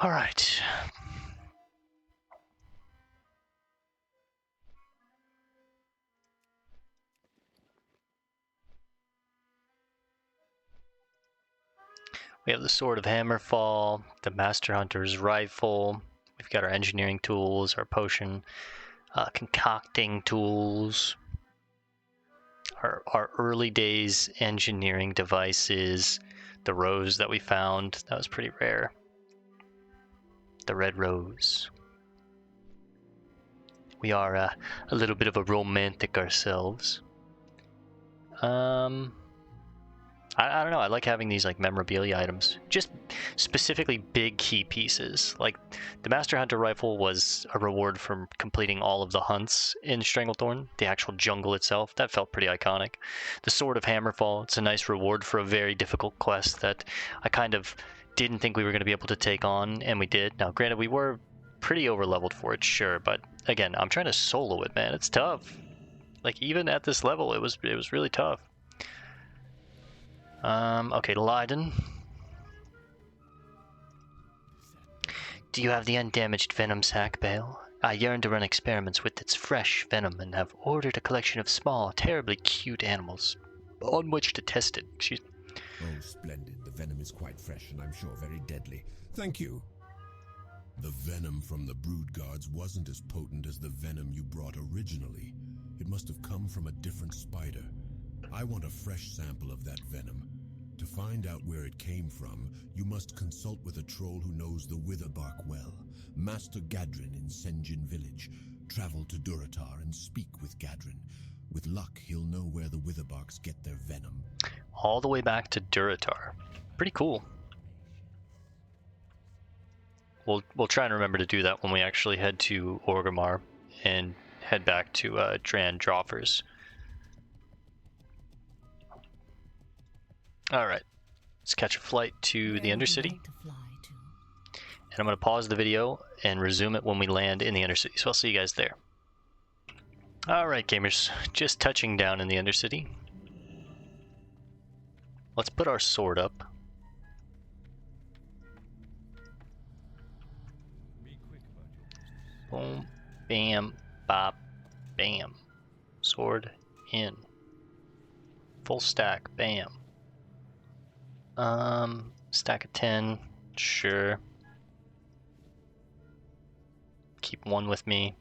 All right. We have the Sword of Hammerfall, the Master Hunter's Rifle. We've got our engineering tools, our potion concocting tools, our early days engineering devices, the rose that we found. That was pretty rare. The red rose. We are a little bit of a romantic ourselves. I don't know, I like having these like memorabilia items. Just specifically big key pieces. Like the Master Hunter Rifle was a reward for completing all of the hunts in Stranglethorn, the actual jungle itself. That felt pretty iconic. The Sword of Hammerfall, it's a nice reward for a very difficult quest that I kind of didn't think we were going to be able to take on, and we did. Now granted, we were pretty over leveled for it, sure, but again, I'm trying to solo it, man. It's tough. Like even at this level, it was really tough. Okay, Lydon. Do you have the undamaged Venom sac bale? I yearn to run experiments with its fresh venom and have ordered a collection of small, terribly cute animals on which to test it. Excuse me. Oh, splendid. The venom is quite fresh and I'm sure very deadly. Thank you. The venom from the brood guards wasn't as potent as the venom you brought originally. It must have come from a different spider. I want a fresh sample of that venom. To find out where it came from, you must consult with a troll who knows the Witherbark well, Master Gadrin in Sen'jin village. Travel to Durotar and speak with Gadrin. With luck, he'll know where the Witherbarks get their venom. All the way back to Durotar. Pretty cool. We'll try and remember to do that when we actually head to Orgrimmar and head back to Dran Droffers. Alright, let's catch a flight to the Undercity. And I'm going to pause the video and resume it when we land in the Undercity, so I'll see you guys there. Alright gamers, just touching down in the Undercity. Let's put our sword up. Boom, bam, bop, bam. Sword in. Full stack, bam. Stack of 10, sure. Keep one with me.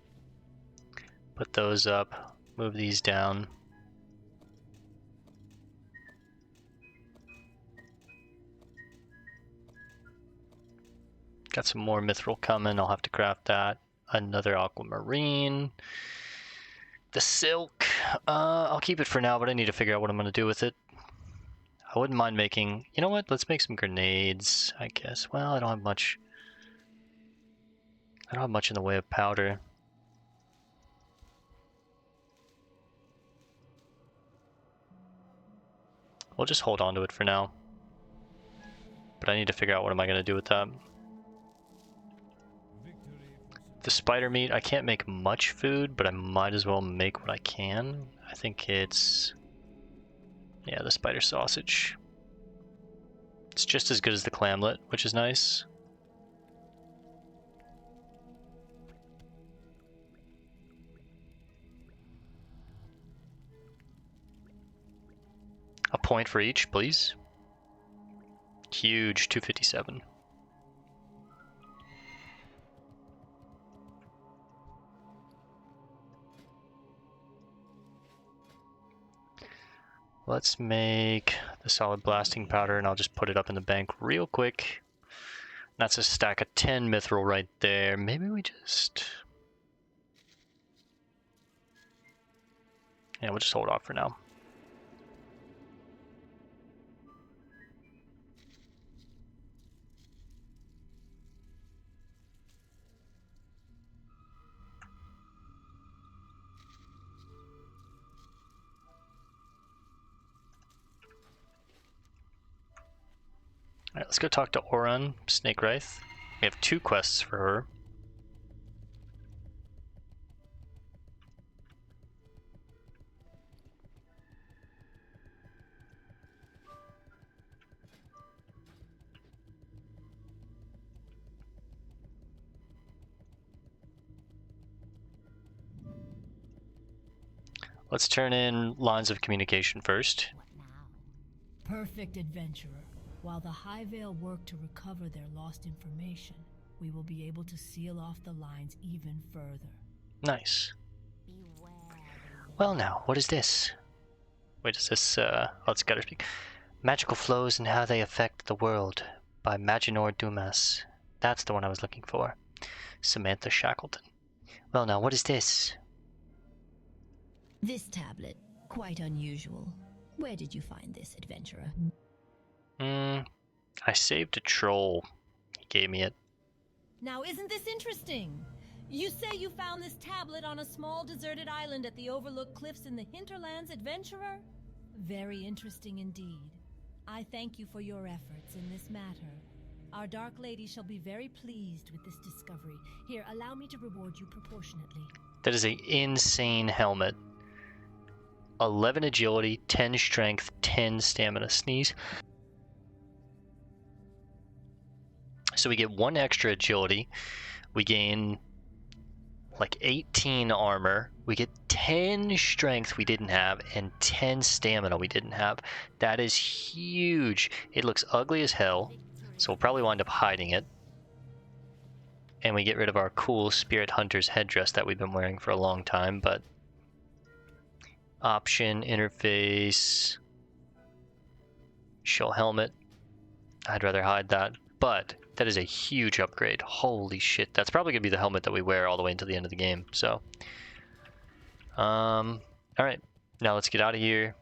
Put those up, move these down. Got some more mithril coming, I'll have to craft that. Another aquamarine. The silk, I'll keep it for now, but I need to figure out what I'm going to do with it. I wouldn't mind making, you know what, let's make some grenades, I guess. Well, I don't have much in the way of powder. We'll just hold on to it for now. But I need to figure out what am I going to do with that. The spider meat, I can't make much food, but I might as well make what I can. I think it's... yeah, the spider sausage. It's just as good as the clamlet, which is nice. A point for each, please. Huge, 257. Let's make the solid blasting powder, and I'll just put it up in the bank real quick. That's a stack of 10 mithril right there. Maybe we just... yeah, we'll just hold off for now. Alright, let's go talk to Oran, Snake Wraith. We have 2 quests for her. Let's turn in lines of communication first. What now? Perfect, adventurer. While the High Veil work to recover their lost information, we will be able to seal off the lines even further. Nice. Beware. Well now, what is this? Wait, is this, let's gotta speak. Magical Flows and How They Affect the World by Maginor Dumas. That's the one I was looking for. Samantha Shackleton. Well now, what is this? This tablet, quite unusual. Where did you find this, adventurer? I saved a troll. He gave me it. Now, isn't this interesting? You say you found this tablet on a small deserted island at the overlooked cliffs in the hinterlands, adventurer? Very interesting indeed. I thank you for your efforts in this matter. Our Dark Lady shall be very pleased with this discovery. Here, allow me to reward you proportionately. That is an insane helmet. 11 agility, 10 strength, 10 stamina. Sneeze. So we get 1 extra agility. We gain like 18 armor. We get 10 strength we didn't have and 10 stamina we didn't have. That is huge. It looks ugly as hell, so we'll probably wind up hiding it. And we get rid of our cool Spirit Hunter's headdress that we've been wearing for a long time, but option, interface, show helmet. I'd rather hide that, but that is a huge upgrade. Holy shit, that's probably gonna be the helmet that we wear all the way until the end of the game. So all right, now let's get out of here.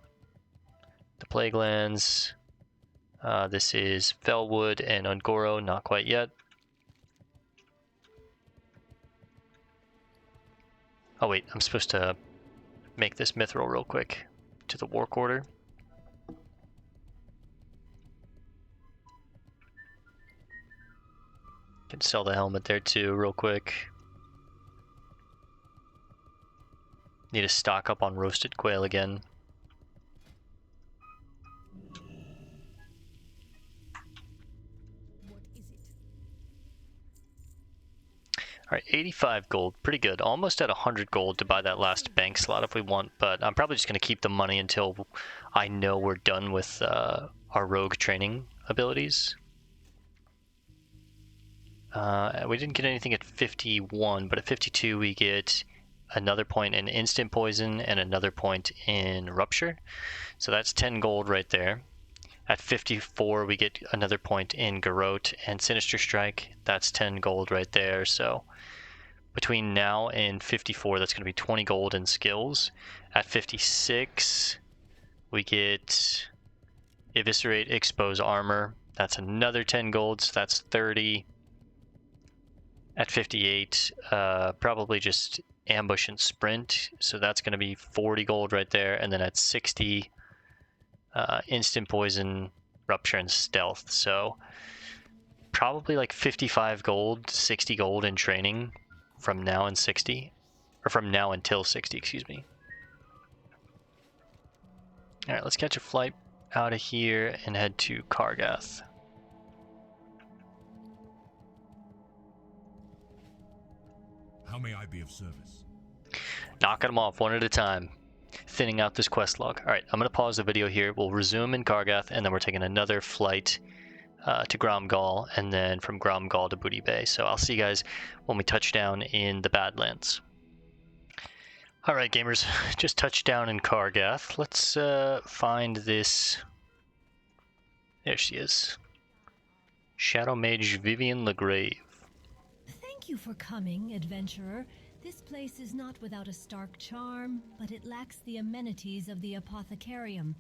The Plague Lands. This is Felwood and Ungoro, not quite yet. Oh wait, I'm supposed to make this mithril real quick to the War Quarter. Can sell the helmet there too real quick. Need to stock up on roasted quail again. What is it? Alright, 85 gold, pretty good. Almost at 100 gold to buy that last bank slot if we want, but I'm probably just going to keep the money until I know we're done with our rogue training abilities. We didn't get anything at 51, but at 52 we get another point in instant poison and another point in rupture. So that's 10 gold right there. At 54 we get another point in garrote and sinister strike. That's 10 gold right there. So between now and 54 that's going to be 20 gold in skills. At 56 we get eviscerate, expose armor. That's another 10 gold, so that's 30. At 58, probably just ambush and sprint, so that's going to be 40 gold right there. And then at 60, instant poison, rupture, and stealth. So probably like 55 gold, 60 gold in training from now and 60, or from now until 60, excuse me. All right, let's catch a flight out of here and head to Kargath. How may I be of service? Knocking them off one at a time, thinning out this quest log. All right, I'm going to pause the video here. We'll resume in Kargath, and then we're taking another flight to Gromgal, and then from Gromgal to Booty Bay. So I'll see you guys when we touch down in the Badlands. All right, gamers, just touched down in Kargath. Let's find this. There she is. Shadow Mage Vivian Legrave. Thank you for coming, adventurer. This place is not without a stark charm, but it lacks the amenities of the Apothecarium.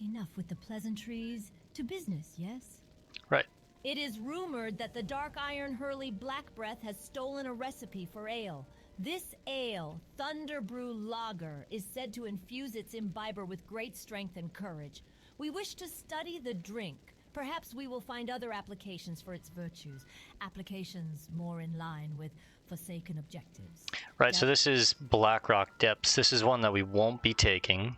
Enough with the pleasantries. To business, yes? Right. It is rumored that the Dark Iron Hurley Black Breath has stolen a recipe for ale. This ale, Thunder Brew Lager, is said to infuse its imbiber with great strength and courage. We wish to study the drink. Perhaps we will find other applications for its virtues. Applications more in line with Forsaken objectives. Right, so this is Blackrock Depths. This is one that we won't be taking.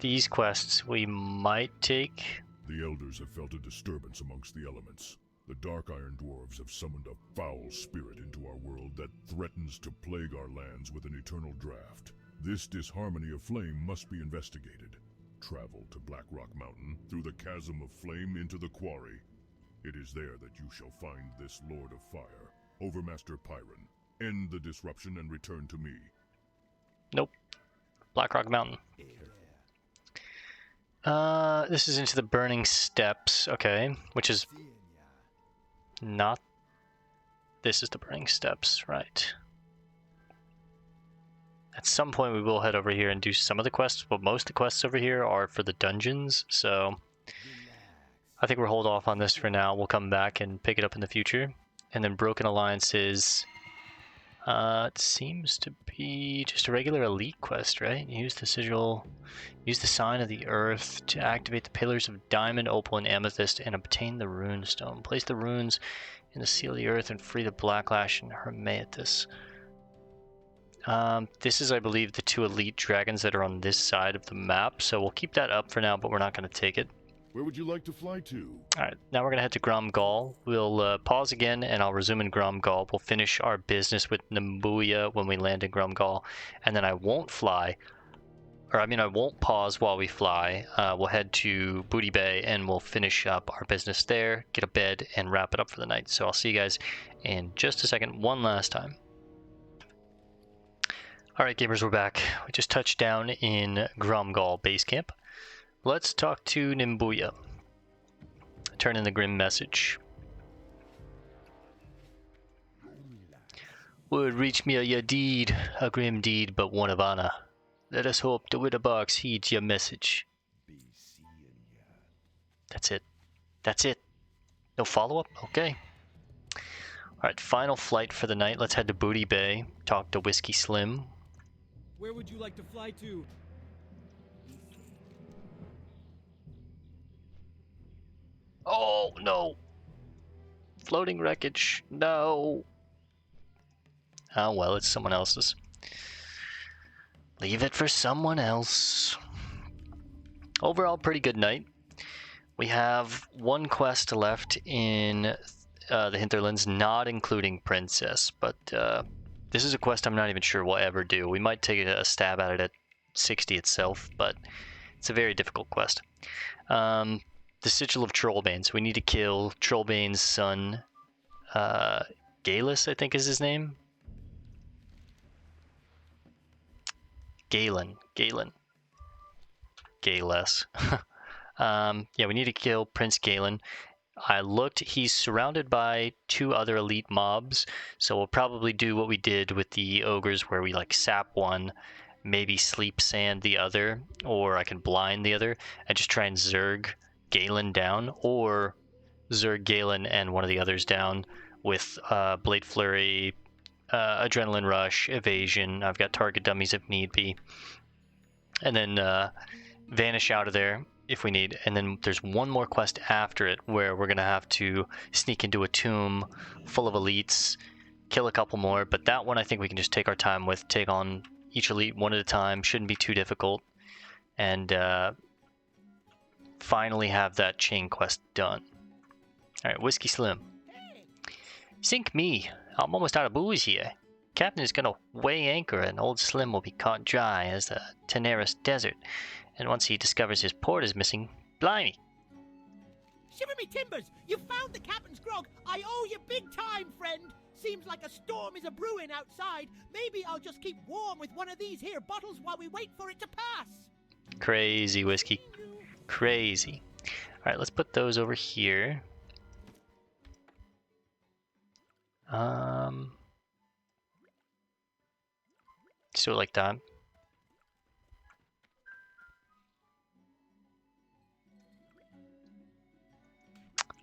These quests we might take. The elders have felt a disturbance amongst the elements. The Dark Iron Dwarves have summoned a foul spirit into our world that threatens to plague our lands with an eternal draft. This disharmony of flame must be investigated. Travel to Blackrock Mountain, through the Chasm of Flame into the Quarry. It is there that you shall find this Lord of Fire, Overmaster Pyron. End the disruption and return to me. Nope. Blackrock Mountain. This is into the Burning Steppes, okay, which is not... This is the Burning Steppes, right. At some point we will head over here and do some of the quests, but most of the quests over here are for the dungeons, so I think we'll hold off on this for now. We'll come back and pick it up in the future. And then Broken Alliances, it seems to be just a regular elite quest, right? Use the sigil, use the sign of the earth to activate the pillars of diamond, opal, and amethyst and obtain the rune stone. Place the runes in the seal of the earth and free the Blacklash and Hermaeus. This is, I believe, the 2 elite dragons that are on this side of the map, so we'll keep that up for now, but we're not going to take it. Where would you like to fly to? Alright, now we're going to head to Gromgall. We'll pause again, and I'll resume in Gromgall. We'll finish our business with Nambuya when we land in Gromgall, and then I won't fly, or I mean I won't pause while we fly. We'll head to Booty Bay, and we'll finish up our business there, get a bed, and wrap it up for the night. So I'll see you guys in just a second, one last time. Alright gamers, we're back. We just touched down in Gromgall base camp. Let's talk to Nambuya. Turn in the grim message. Word reached me of your deed, a grim deed, but one of honor. Let us hope the Witherbarks heed your message. That's it. That's it. No follow-up? Okay. Alright, final flight for the night. Let's head to Booty Bay. Talk to Whiskey Slim. Where would you like to fly to? Oh, no. Floating wreckage. No. Oh, well, it's someone else's. Leave it for someone else. Overall, pretty good night. We have one quest left in the Hinterlands, not including Princess, but this is a quest I'm not even sure we'll ever do. We might take a stab at it at 60 itself, but it's a very difficult quest. The Sigil of Trollbane. So we need to kill Trollbane's son, Galus, I think is his name. Galen. Galus. Yeah, we need to kill Prince Galen. I looked, he's surrounded by 2 other elite mobs, so we'll probably do what we did with the ogres where we like sap one, maybe sleep sand the other, or I can blind the other, and just try and Zerg Galen down, or Zerg Galen and one of the others down with Blade Flurry, Adrenaline Rush, Evasion. I've got target dummies if need be. And then vanish out of there if we need. And then there's one more quest after it where we're going to have to sneak into a tomb full of elites, kill a couple more. But that one I think we can just take our time with, take on each elite one at a time. Shouldn't be too difficult. And finally have that chain quest done. Alright, Whiskey Slim. Sink me. I'm almost out of booze here. Captain is gonna weigh anchor and old Slim will be caught dry as the Teneris Desert. And once he discovers his port is missing, blimey. Shiver me timbers! You found the captain's grog! I owe you big time, friend! Seems like a storm is a-brewing outside. Maybe I'll just keep warm with one of these here bottles while we wait for it to pass. Crazy whiskey. Crazy. Alright, let's put those over here. Just do it like that.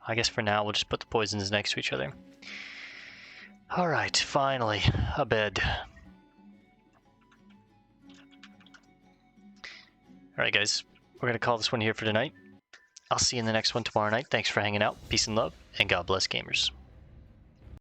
I guess for now we'll just put the poisons next to each other. Alright, finally, a bed. Alright guys, we're going to call this one here for tonight. I'll see you in the next one tomorrow night. Thanks for hanging out. Peace and love, and God bless gamers.